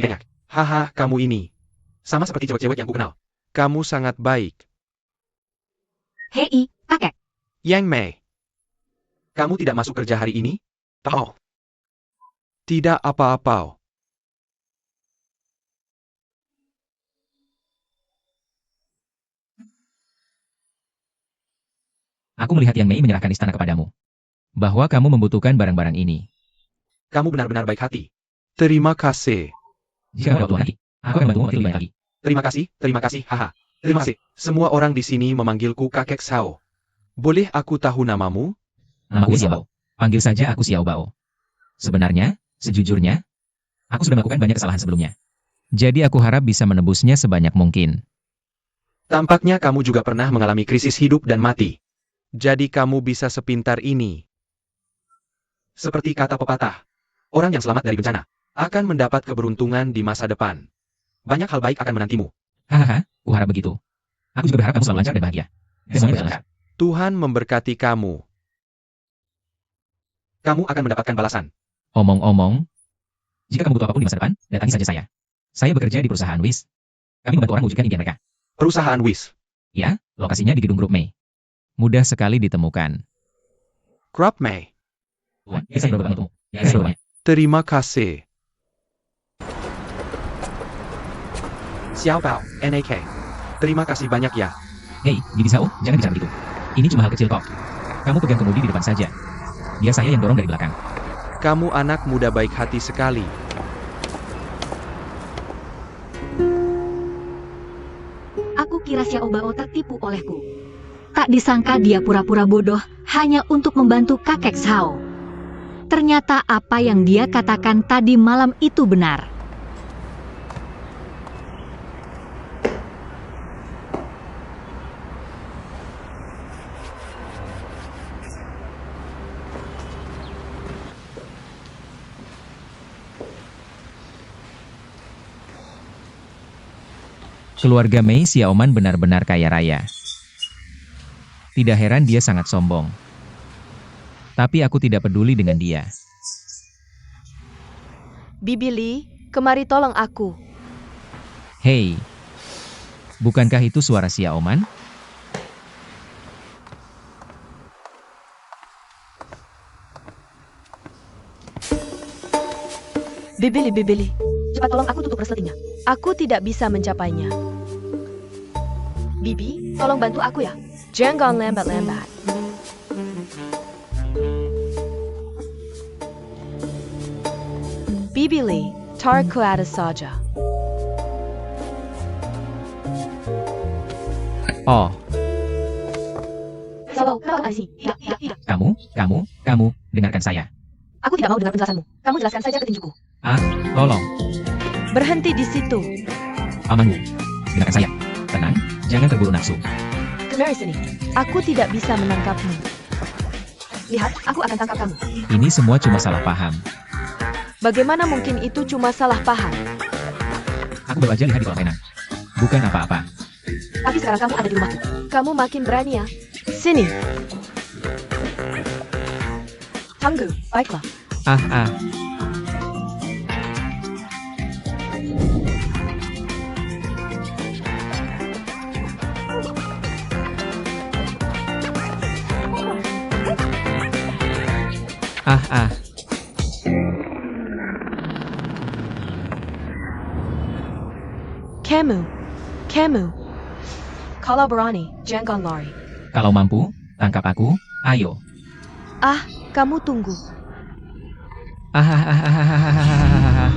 banyak. Haha, kamu ini. Sama seperti cewek-cewek yang ku kenal. Kamu sangat baik. Hei, kakek. Yang Mei, Kamu tidak masuk kerja hari ini? Oh, tidak apa-apa. Aku melihat Yang Mei menyerahkan istana kepadamu. Bahwa kamu membutuhkan barang-barang ini. kamu benar-benar baik hati. Terima kasih. Jika ada waktu lagi, aku akan membantumu lebih banyak lagi. Terima kasih, haha. Terima kasih. Semua orang di sini memanggilku kakek Sao. Boleh aku tahu namamu? Namaku Xiao Bao. Panggil saja aku Xiao Bao. Sebenarnya, sejujurnya, aku sudah melakukan banyak kesalahan sebelumnya. Jadi aku harap bisa menebusnya sebanyak mungkin. Tampaknya kamu juga pernah mengalami krisis hidup dan mati. Jadi kamu bisa sepintar ini. Seperti kata pepatah, orang yang selamat dari bencana akan mendapat keberuntungan di masa depan. Banyak hal baik akan menantimu. Hahaha, aku harap begitu. Aku juga berharap kamu selalu lancar dan bahagia. Semuanya berjalan lancar. Tuhan memberkati kamu. Kamu akan mendapatkan balasan. Omong-omong, jika kamu butuh apapun di masa depan, datangi saja saya. Saya bekerja di perusahaan WIS. Kami membantu orang mewujudkan impian mereka. Perusahaan WIS. Ya, lokasinya di gedung Grup Mei. Mudah sekali ditemukan. Grup Mei. Tuan, saya beberapa untukmu. Saya beberapa. Terima kasih. Xiao Bao, NAK. Terima kasih banyak ya. Hei, Bibi Sao, jangan bicara begitu. Ini cuma hal kecil kok. Kamu pegang kemudi di depan saja. Biar saya yang dorong dari belakang. Kamu anak muda baik hati sekali. Aku kira Xiao Bao tertipu olehku. Tak disangka dia pura-pura bodoh hanya untuk membantu kakek Sao. Ternyata apa yang dia katakan tadi malam itu benar. Keluarga Mei Xiaoman benar-benar kaya raya. Tidak heran dia sangat sombong. Tapi aku tidak peduli dengan dia. Bibi Li, kemari tolong aku. Hei, bukankah itu suara Xiaoman? Bibi Li. Cepat tolong aku tutup resletingnya. Aku tidak bisa mencapainya. Bibi, tolong bantu aku ya. Jangan lambat-lambat. Bibi Li, tarik ke atas saja. Oh, Xiao Bao, kenapa ada di sini? Tidak. kamu, dengarkan saya. Aku tidak mau dengar penjelasanmu. Kamu jelaskan saja petinjuku. Tolong, Berhenti di situ. pamanmu. Dengarkan saya. Tenang, jangan terburu nafsu. Kemari sini. Aku tidak bisa menangkapmu. Lihat, aku akan tangkap kamu. Ini semua cuma salah paham. Bagaimana mungkin itu cuma salah paham? Aku baru aja lihat di kolam renang. Bukan apa-apa. Tapi sekarang kamu ada di rumahku. Kamu makin berani ya. Sini. Tunggu, baiklah. Ah. Kamu. Kalau berani, jangan lari. Kalau mampu, tangkap aku, ayo. Ah, kamu tunggu. Ahahaha.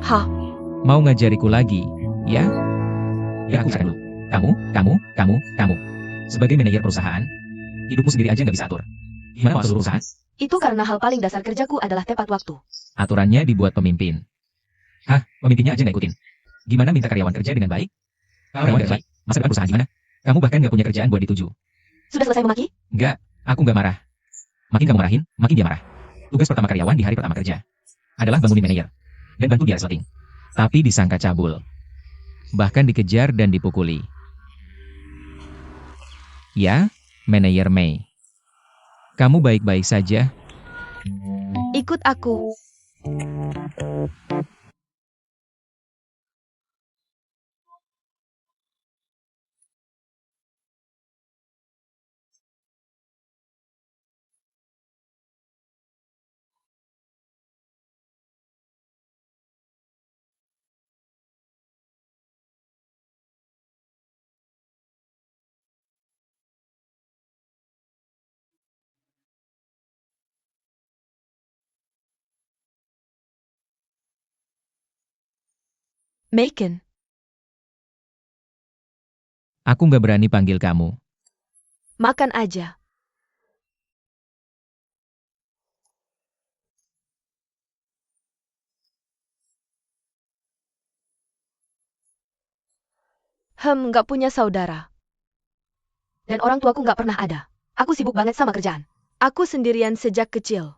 Ha, Mau ngajariku lagi, ya? Ya aku cakap dulu. Kamu. Sebagai manajer perusahaan, hidupmu sendiri aja nggak bisa atur. Gimana mau atur perusahaan? itu karena hal paling dasar kerjaku adalah tepat waktu. Aturannya dibuat pemimpin. Hah, pemimpinnya aja nggak ikutin. Gimana minta karyawan kerja dengan baik? Karyawan kerja baik, masa depan perusahaan gimana? Kamu bahkan nggak punya kerjaan buat dituju. Sudah selesai memaki? Nggak, aku nggak marah. Makin kamu marahin, makin dia marah. Tugas pertama karyawan di hari pertama kerja adalah bangunin manajer dan bantu dia resleting. Tapi disangka cabul. Bahkan dikejar dan dipukuli. Ya, manajer Mei. Kamu baik-baik saja? Ikut aku. Macon. Aku nggak berani panggil kamu. Makan aja. Nggak punya saudara. Dan orang tuaku nggak pernah ada. Aku sibuk banget sama kerjaan. Aku sendirian sejak kecil.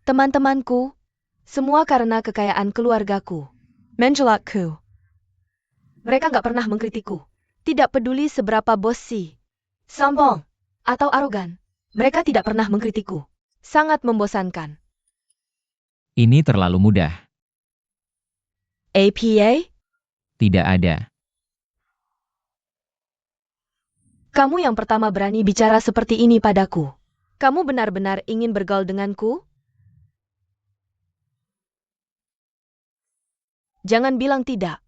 Teman-temanku, semua karena kekayaan keluargaku. Menjelakku. Mereka nggak pernah mengkritikku. Tidak peduli seberapa bosi, sombong, atau arogan. Mereka tidak pernah mengkritikku. Sangat membosankan. Ini terlalu mudah. APA? Tidak ada. Kamu yang pertama berani bicara seperti ini padaku. Kamu benar-benar ingin bergaul denganku? Jangan bilang tidak.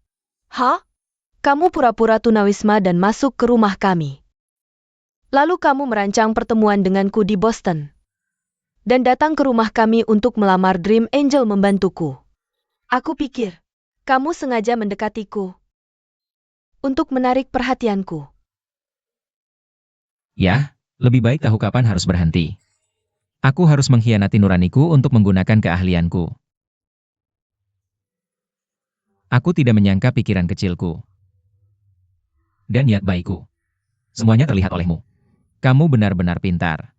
Hah? Kamu pura-pura tunawisma dan masuk ke rumah kami. Lalu kamu merancang pertemuan denganku di Boston. Dan datang ke rumah kami untuk melamar Dream Angel membantuku. Aku pikir, kamu sengaja mendekatiku. Untuk menarik perhatianku. Ya, lebih baik tahu kapan harus berhenti. Aku harus mengkhianati nuraniku untuk menggunakan keahlianku. Aku tidak menyangka pikiran kecilku. Dan niat baikku. Semuanya terlihat olehmu. Kamu benar-benar pintar.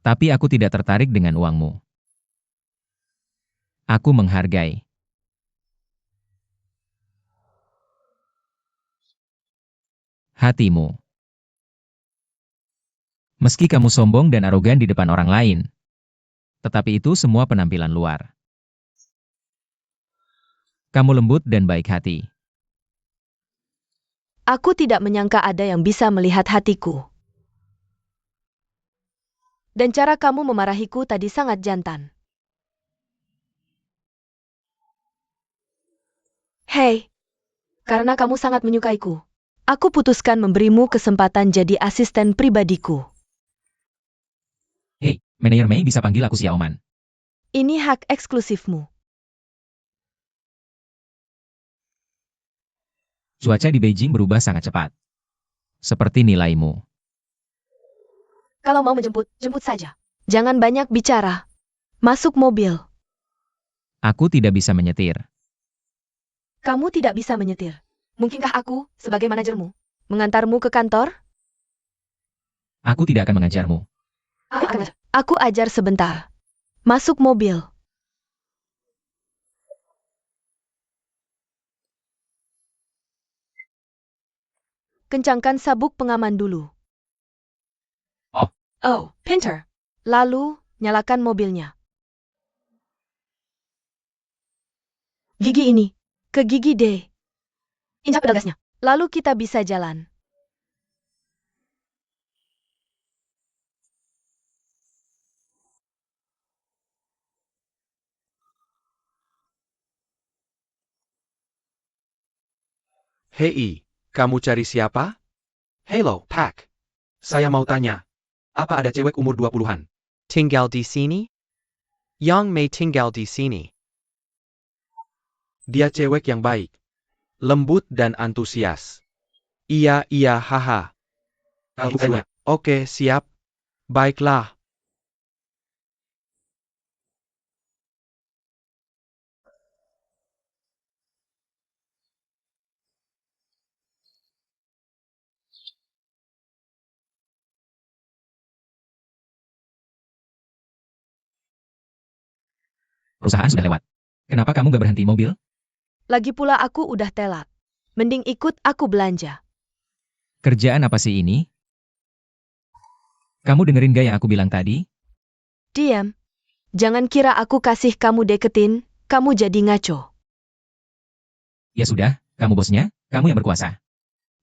Tapi aku tidak tertarik dengan uangmu. Aku menghargai hatimu. Meski kamu sombong dan arogan di depan orang lain, tetapi itu semua penampilan luar. Kamu lembut dan baik hati. Aku tidak menyangka ada yang bisa melihat hatiku. Dan cara kamu memarahiku tadi sangat jantan. Hei, karena kamu sangat menyukaiku, aku putuskan memberimu kesempatan jadi asisten pribadiku. Hei, manajer Mei bisa panggil aku Xiaoman. Ini hak eksklusifmu. Cuaca di Beijing berubah sangat cepat. Seperti nilaimu. Kalau mau menjemput, jemput saja. Jangan banyak bicara. Masuk mobil. Aku tidak bisa menyetir. Kamu tidak bisa menyetir. Mungkinkah aku, sebagai manajermu, mengantarmu ke kantor? Aku tidak akan mengajarmu. Aku ajar sebentar. Masuk mobil. Kencangkan sabuk pengaman dulu. Oh, pinter. Lalu, nyalakan mobilnya. Gigi ini. Ke gigi D. Injak pedal gasnya. Lalu kita bisa jalan. Hei, kamu cari siapa? Hello, Pak. Saya mau tanya. Apa ada cewek umur 20-an? Tinggal di sini? Yang may tinggal di sini. Dia cewek yang baik. Lembut dan antusias. Iya, haha. Aku punya. Oke, siap. Baiklah. Perusahaan sudah lewat. Kenapa kamu gak berhenti mobil? Lagi pula aku udah telat. Mending ikut aku belanja. Kerjaan apa sih ini? Kamu dengerin gak yang aku bilang tadi? Diam. Jangan kira aku kasih kamu deketin, kamu jadi ngaco. Ya sudah, kamu bosnya, kamu yang berkuasa.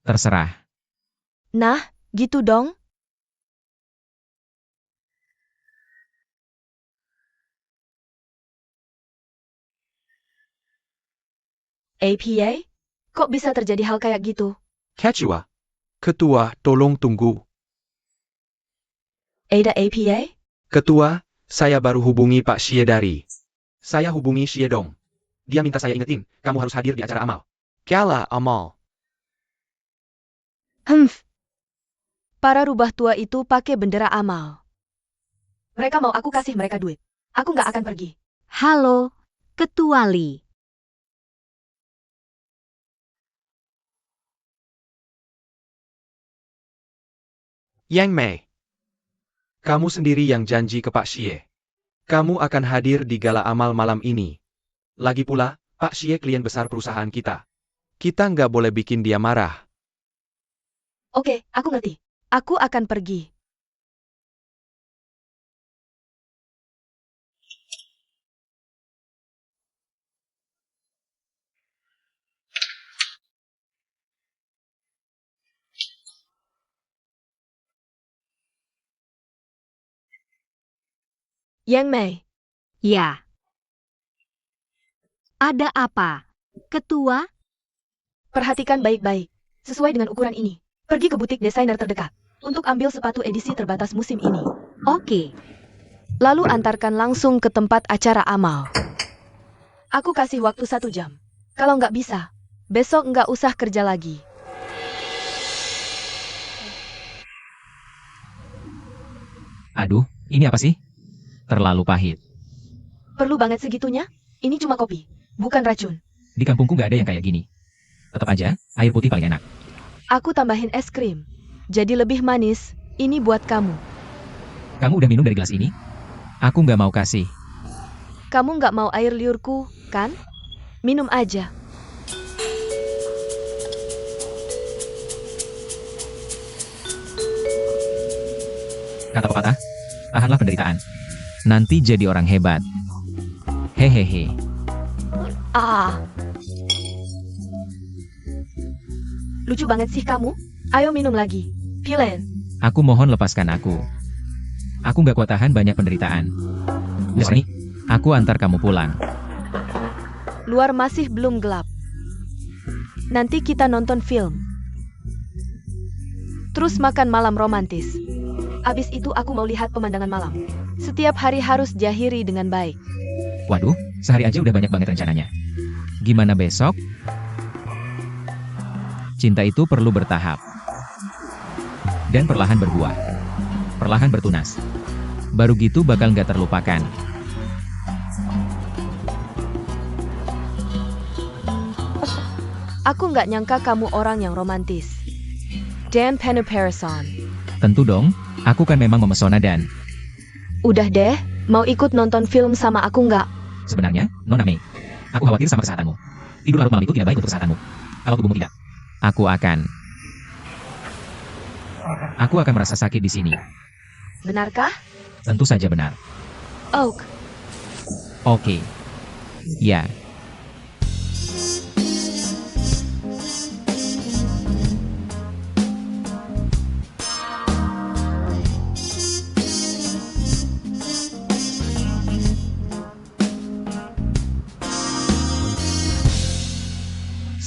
Terserah. Nah, gitu dong. APA? Kok bisa terjadi hal kayak gitu? Ketua. Ketua, tolong tunggu. Ada APA? Ketua, saya baru hubungi Pak Xie dari. Saya hubungi Xie Dong. Dia minta saya ingetin, kamu harus hadir di acara amal. Gala amal. Para rubah tua itu pakai bendera amal. Mereka mau aku kasih mereka duit. Aku nggak akan pergi. Halo, Ketua Li. Yang Mei. Kamu sendiri yang janji ke Pak Xie. Kamu akan hadir di gala amal malam ini. Lagi pula, Pak Xie klien besar perusahaan kita. Kita nggak boleh bikin dia marah. Oke, aku ngerti. Aku akan pergi. Yang Mei, Ya. Ada apa? Ketua? perhatikan baik-baik. Sesuai dengan ukuran ini. Pergi ke butik desainer terdekat. Untuk ambil sepatu edisi terbatas musim ini. Oke. Lalu antarkan langsung ke tempat acara amal. Aku kasih waktu 1 jam. Kalau nggak bisa, besok nggak usah kerja lagi. Aduh, ini apa sih? Terlalu pahit. Perlu banget segitunya? Ini cuma kopi, bukan racun. Di kampungku gak ada yang kayak gini. Tetap aja, air putih paling enak. Aku tambahin es krim. Jadi lebih manis, ini buat kamu. Kamu udah minum dari gelas ini? Aku gak mau kasih. Kamu nggak mau air liurku, kan? Minum aja. Kata pepatah, tahanlah penderitaan. Nanti jadi orang hebat. Hehehe. Ah. Lucu banget sih kamu. Ayo minum lagi. Villain. Aku mohon lepaskan aku. Aku gak kuat tahan banyak penderitaan. Udah sini, aku antar kamu pulang. Luar masih belum gelap. Nanti kita nonton film. Terus makan malam romantis. Abis itu aku mau lihat pemandangan malam. Setiap hari harus diakhiri dengan baik. Waduh, sehari aja udah banyak banget rencananya. Gimana besok? Cinta itu perlu bertahap. Dan perlahan berbuah. Perlahan bertunas. Baru gitu bakal nggak terlupakan. Aku nggak nyangka kamu orang yang romantis. Dan Penuperson. Tentu dong, aku kan memang memesona dan... Udah deh, mau ikut nonton film sama aku nggak? Sebenarnya, Nona Mei, aku khawatir sama kesehatanmu. Tidur larut malam itu tidak baik untuk kesehatanmu. Kalau tubuhmu tidak, aku akan merasa sakit di sini. Benarkah? Tentu saja benar. Oak. Oke. Ya.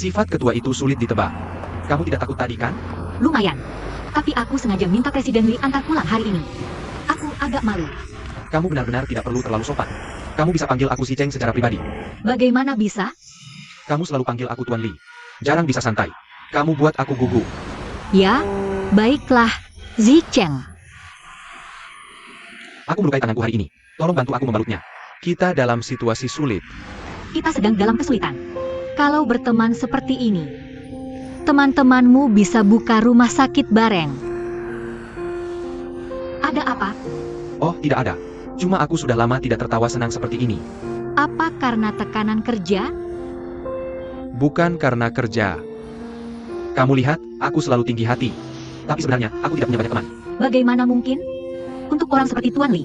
Sifat ketua itu sulit ditebak. Kamu tidak takut tadi kan? Lumayan. Tapi aku sengaja minta Presiden Lee antar pulang hari ini. Aku agak malu. Kamu benar-benar tidak perlu terlalu sopan. Kamu bisa panggil aku si Cheng secara pribadi. Bagaimana bisa? Kamu selalu panggil aku Tuan Lee. Jarang bisa santai. Kamu buat aku gugup. Ya, baiklah, Zicheng. Aku melukai tanganku hari ini. Tolong bantu aku membalutnya. Kita dalam situasi sulit. Kita sedang dalam kesulitan. Kalau berteman seperti ini, teman-temanmu bisa buka rumah sakit bareng. Ada apa? Oh, tidak ada. Cuma aku sudah lama tidak tertawa senang seperti ini. Apa karena tekanan kerja? Bukan karena kerja. Kamu lihat, aku selalu tinggi hati. Tapi sebenarnya, aku tidak punya banyak teman. Bagaimana mungkin? Untuk orang seperti Tuan Lee,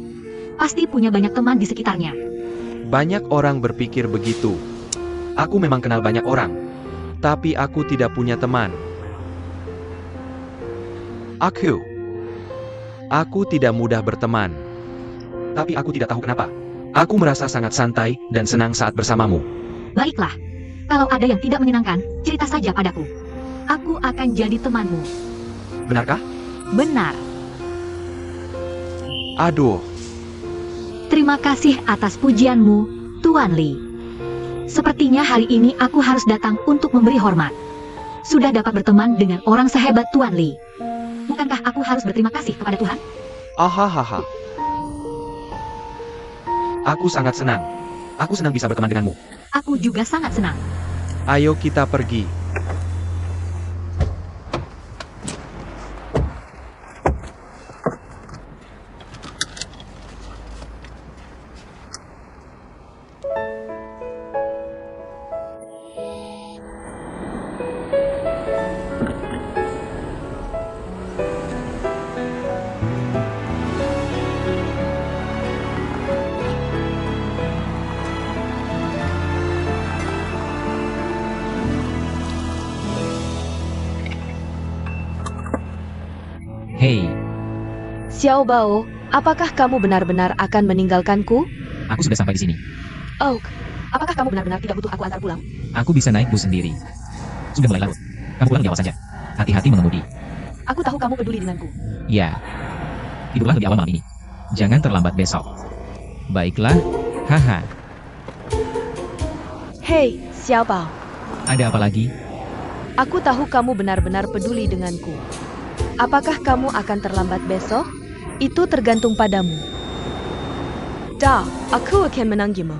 pasti punya banyak teman di sekitarnya. Banyak orang berpikir begitu. Aku memang kenal banyak orang. Tapi aku tidak punya teman. Aku tidak mudah berteman. Tapi aku tidak tahu kenapa. Aku merasa sangat santai dan senang saat bersamamu. Baiklah, kalau ada yang tidak menyenangkan, cerita saja padaku. Aku akan jadi temanmu. Benarkah? Benar. Aduh, Terima kasih atas pujianmu, Tuan Lee. Sepertinya hari ini aku harus datang untuk memberi hormat. Sudah dapat berteman dengan orang sehebat Tuan Lee. Bukankah aku harus berterima kasih kepada Tuhan? ahahaha. Aku sangat senang. Aku senang bisa berteman denganmu. Aku juga sangat senang. Ayo kita pergi. Hei, Xiao Bao, apakah kamu benar-benar akan meninggalkanku? aku sudah sampai di sini. Oak, apakah kamu benar-benar tidak butuh aku antar pulang? Aku bisa naik bus sendiri. Sudah mulai larut. Kamu pulang di awal saja. Hati-hati mengemudi. Aku tahu kamu peduli denganku. Ya. Tidurlah lebih awal malam ini. Jangan terlambat besok. Baiklah. Haha. Hei, Xiao Bao. Ada apa lagi? Aku tahu kamu benar-benar peduli denganku. Apakah kamu akan terlambat besok? Itu tergantung padamu. Dah, aku akan menanggimu.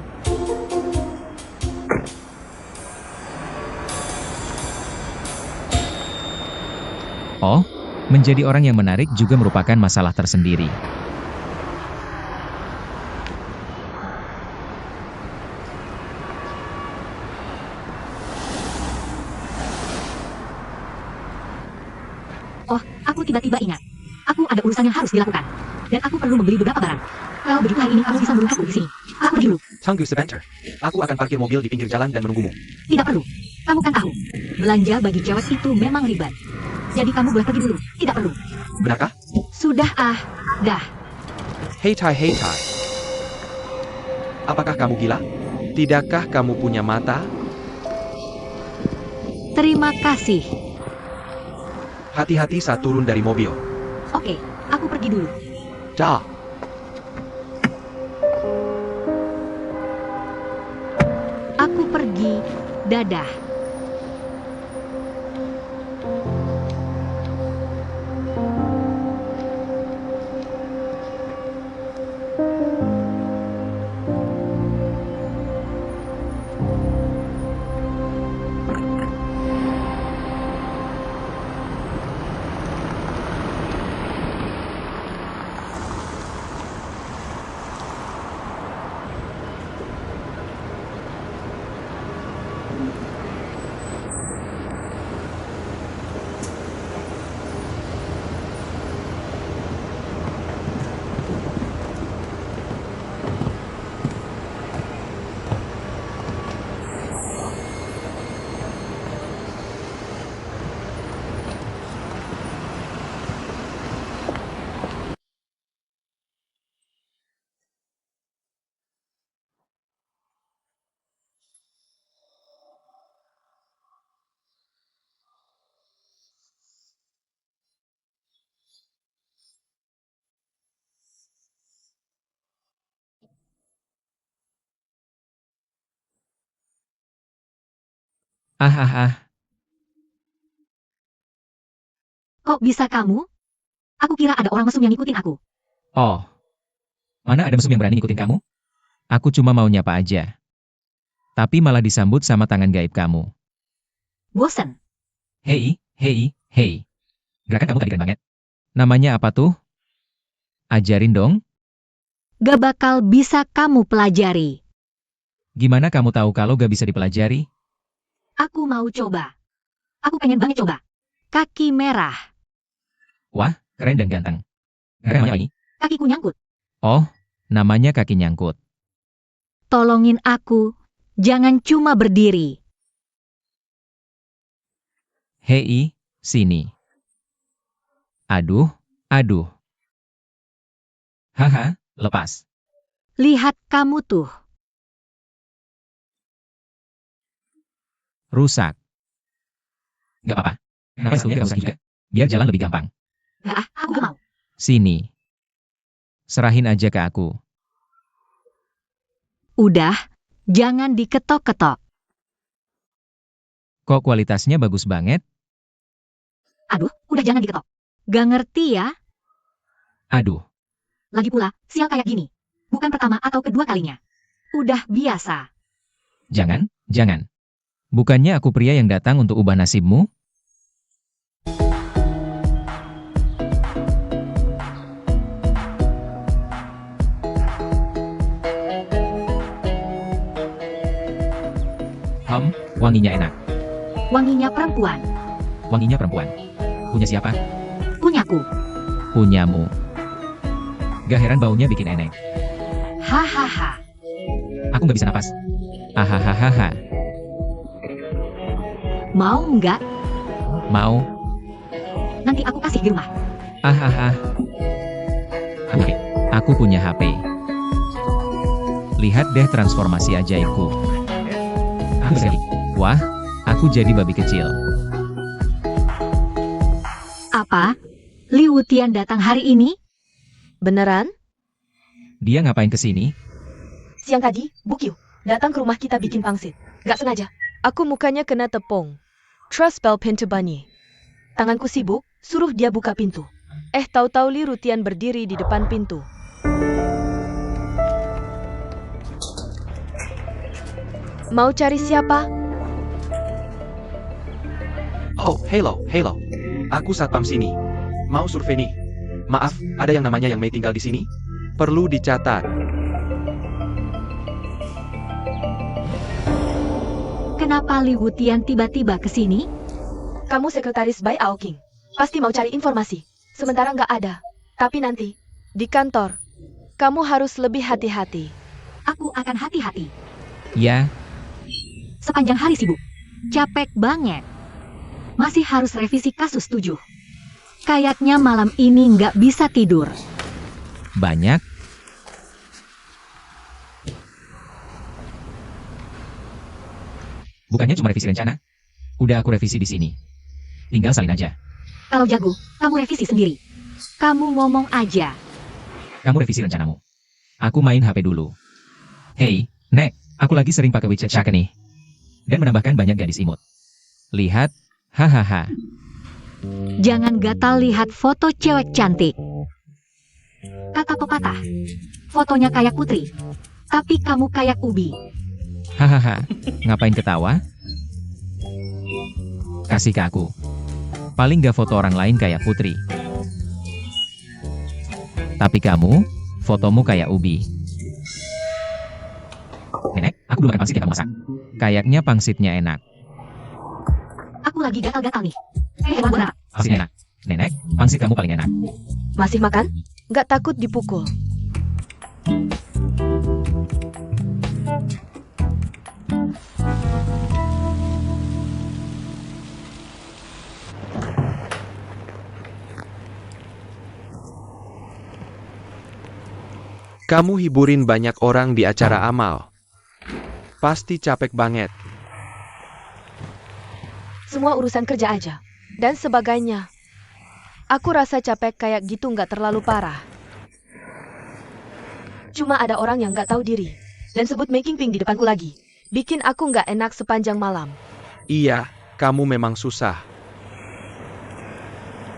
Oh, menjadi orang yang menarik juga merupakan masalah tersendiri. Oh, aku tiba-tiba ingat. Aku ada urusan yang harus dilakukan. Dan aku perlu membeli beberapa barang. Kalau begitu hari ini kamu bisa melihatku di sini. Aku pergi dulu. Tunggu sebentar. Aku akan parkir mobil di pinggir jalan dan menunggumu. Tidak perlu. Kamu kan tahu. Belanja bagi cewek itu memang ribet. Jadi kamu boleh pergi dulu. Tidak perlu. Benarkah? Sudah dah. Hei Tai. Apakah kamu gila? Tidakkah kamu punya mata? Terima kasih. Hati-hati saat turun dari mobil. Oke, aku pergi dulu. Dah. Aku pergi. Dadah. Ah ah ah, Kok bisa kamu? Aku kira ada orang mesum yang ngikutin aku. oh. Mana ada mesum yang berani ngikutin kamu? Aku cuma mau nyapa aja. Tapi malah disambut sama tangan gaib kamu. Bosen. Hei, hei, hei. Gerakan kamu tadi keren banget. Namanya apa tuh? Ajarin dong. Gak bakal bisa kamu pelajari. Gimana kamu tahu kalau gak bisa dipelajari? Aku mau coba. Aku pengen banget coba. Kaki merah. Wah, keren dan ganteng. Gerakan namanya apa ini? Kakiku nyangkut. Oh, namanya kaki nyangkut. Tolongin aku. Jangan cuma berdiri. Hei, sini. Aduh, aduh. Haha, lepas. Lihat kamu tuh. Rusak. Gak apa-apa. Kenapa sebelumnya gak usah juga? Biar jalan lebih gampang. Gak aku gak mau. Sini. Serahin aja ke aku. Udah, jangan diketok-ketok. Kok kualitasnya bagus banget? Aduh, udah jangan diketok. Gak ngerti ya? Aduh, Lagi pula, sial kayak gini. Bukan pertama atau kedua kalinya. Udah biasa. jangan, jangan. Bukannya aku pria yang datang untuk ubah nasibmu? Wanginya enak. Wanginya perempuan. Wanginya perempuan. Punya siapa? Punyaku. Punyamu. Gak heran baunya bikin enek. Hahaha. Aku gak bisa napas. Ahahaha. Mau nggak? Mau. Nanti aku kasih di rumah. Ahaha. Oke, aku punya HP. Lihat deh transformasi ajaibku. Aku bisa. Wah, aku jadi babi kecil. Apa? Liu Tian datang hari ini? Beneran? Dia ngapain kesini? Siang tadi, Bukyu datang ke rumah kita bikin pangsit. Gak sengaja. Aku mukanya kena tepung. Trust bell pintu bunyi. Tanganku sibuk, suruh dia buka pintu. Tahu-tahu Li Rutian berdiri di depan pintu. Mau cari siapa? Oh, hello, hello. Aku satpam sini. Mau survei nih. Maaf, ada yang namanya Yang Mei tinggal di sini? Perlu dicatat. Kenapa Liu Tian tiba-tiba ke sini? Kamu sekretaris Bai Aoking. Pasti mau cari informasi. Sementara nggak ada. Tapi nanti, di kantor, kamu harus lebih hati-hati. Aku akan hati-hati. Ya, Sepanjang hari sibuk. Capek banget. Masih harus revisi kasus 7. Kayaknya malam ini nggak bisa tidur. banyak. Bukannya cuma revisi rencana. Udah aku revisi di sini. Tinggal salin aja. Kalau jago, kamu revisi sendiri. Kamu ngomong aja. Kamu revisi rencanamu. Aku main HP dulu. Hei, Nek, aku lagi sering pakai WeChat Shaka nih. Dan menambahkan banyak gadis imut. Lihat, hahaha. Jangan gatal lihat foto cewek cantik. Kata pepatah, fotonya kayak putri, tapi kamu kayak ubi. Hahaha, ngapain ketawa? Kasih ke aku. Paling gak foto orang lain kayak putri. Tapi kamu, fotomu kayak ubi. Nenek, aku belum makan pangsit yang kamu masak. Kayaknya pangsitnya enak. Aku lagi gatal-gatal nih. Hebat banget. Pangsit enak. Nenek, pangsit kamu paling enak. Masih makan? Nggak takut dipukul. Kamu hiburin banyak orang di acara amal. Pasti capek banget. Semua urusan kerja aja. Dan sebagainya. Aku rasa capek kayak gitu nggak terlalu parah. Cuma ada orang yang nggak tahu diri. Dan sebut making pink di depanku lagi. Bikin aku nggak enak sepanjang malam. Iya, kamu memang susah.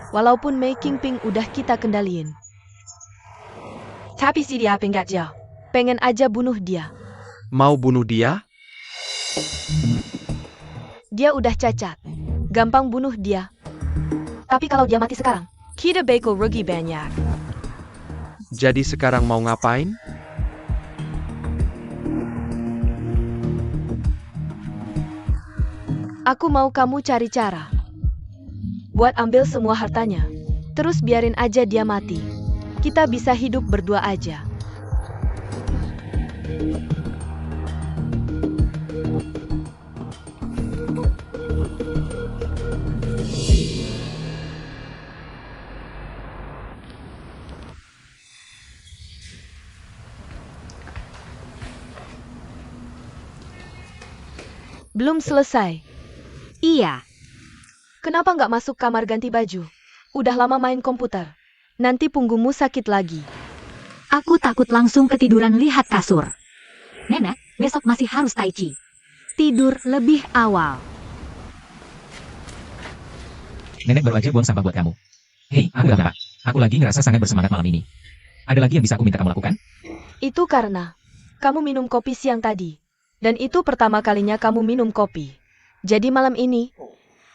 Walaupun Mei Qingping udah kita kendaliin. Tapi si dia nggak jauh. Pengen aja bunuh dia. Mau bunuh dia? Dia udah cacat. Gampang bunuh dia. Tapi kalau dia mati sekarang, kita bakal rugi banyak. Jadi sekarang mau ngapain? Aku mau kamu cari cara. Buat ambil semua hartanya. Terus biarin aja dia mati. Kita bisa hidup berdua aja. Belum selesai. Iya, Kenapa nggak masuk kamar ganti baju? Udah lama main komputer. Nanti punggungmu sakit lagi. aku takut langsung ketiduran lihat kasur. Nenek, besok masih harus tai chi. Tidur lebih awal. Nenek baru aja buang sampah buat kamu. Hei, aku gak apa. Aku lagi ngerasa sangat bersemangat malam ini. Ada lagi yang bisa aku minta kamu lakukan? Itu karena kamu minum kopi siang tadi. Dan itu pertama kalinya kamu minum kopi. Jadi malam ini,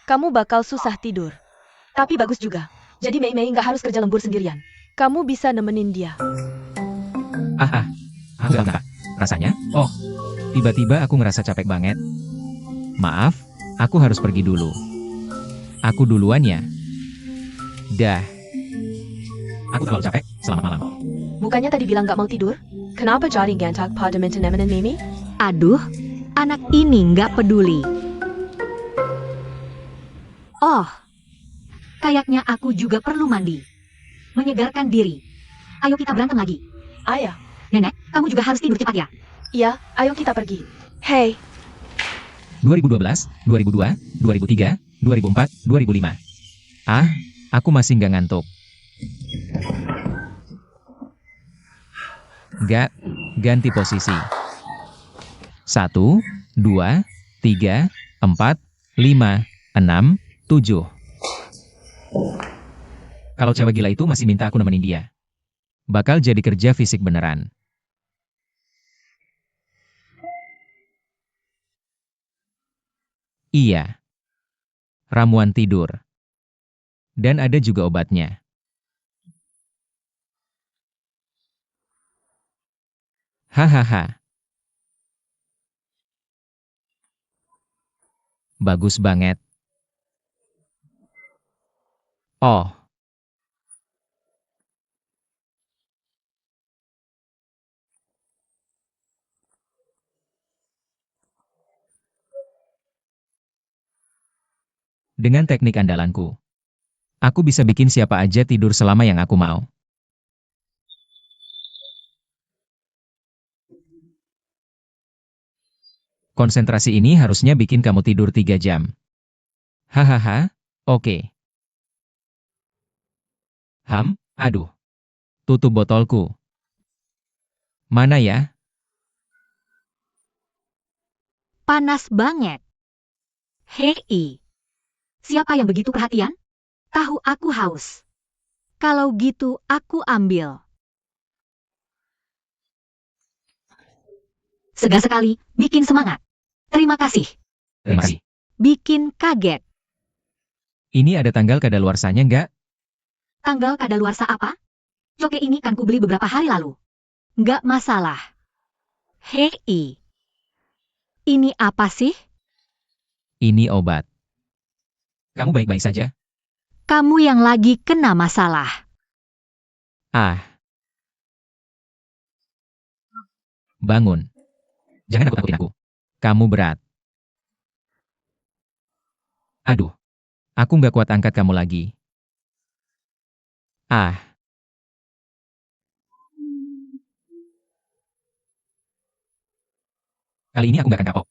kamu bakal susah tidur. Tapi bagus juga. Jadi Mei nggak harus kerja lembur sendirian. Kamu bisa nemenin dia. Enggak. Rasanya? Oh, tiba-tiba aku ngerasa capek banget. Maaf, aku harus pergi dulu. Aku duluan ya. Dah. Aku terlalu capek, selamat malam. Bukannya tadi bilang nggak mau tidur? Kenapa jadi gantak pada nemenin Mimi? Aduh, anak ini nggak peduli. Oh, kayaknya aku juga perlu mandi. Menyegarkan diri. Ayo kita berantem lagi. Ayah. Nenek, kamu juga harus tidur cepat ya. Iya, ayo kita pergi. Hey, 2012, 2002, 2003, 2004, 2005. Aku masih nggak ngantuk. Ganti posisi. 1, 2, 3, 4, 5, 6, 7. Kalau cewek gila itu masih minta aku nemenin dia, bakal jadi kerja fisik beneran. Iya. Ramuan tidur. Dan ada juga obatnya. Hahaha. Bagus banget. Oh. Dengan teknik andalanku, aku bisa bikin siapa aja tidur selama yang aku mau. Konsentrasi ini harusnya bikin kamu tidur 3 jam. Hahaha, oke. Aduh. Tutup botolku. Mana ya? Panas banget. Hei, siapa yang begitu perhatian? Tahu aku haus. Kalau gitu aku ambil. Segar sekali, bikin semangat. Terima kasih. Terima kasih. Bikin kaget. Ini ada tanggal kadaluarsanya nggak? Tanggal kadaluarsa apa? Joke ini kan kubeli beberapa hari lalu. Nggak masalah. Hei. Ini apa sih? Ini obat. Kamu baik-baik saja? Kamu yang lagi kena masalah. Bangun. Jangan nakut-nakutin aku. Kamu berat. Aduh. Aku nggak kuat angkat kamu lagi. Kali ini aku nggak akan kapok.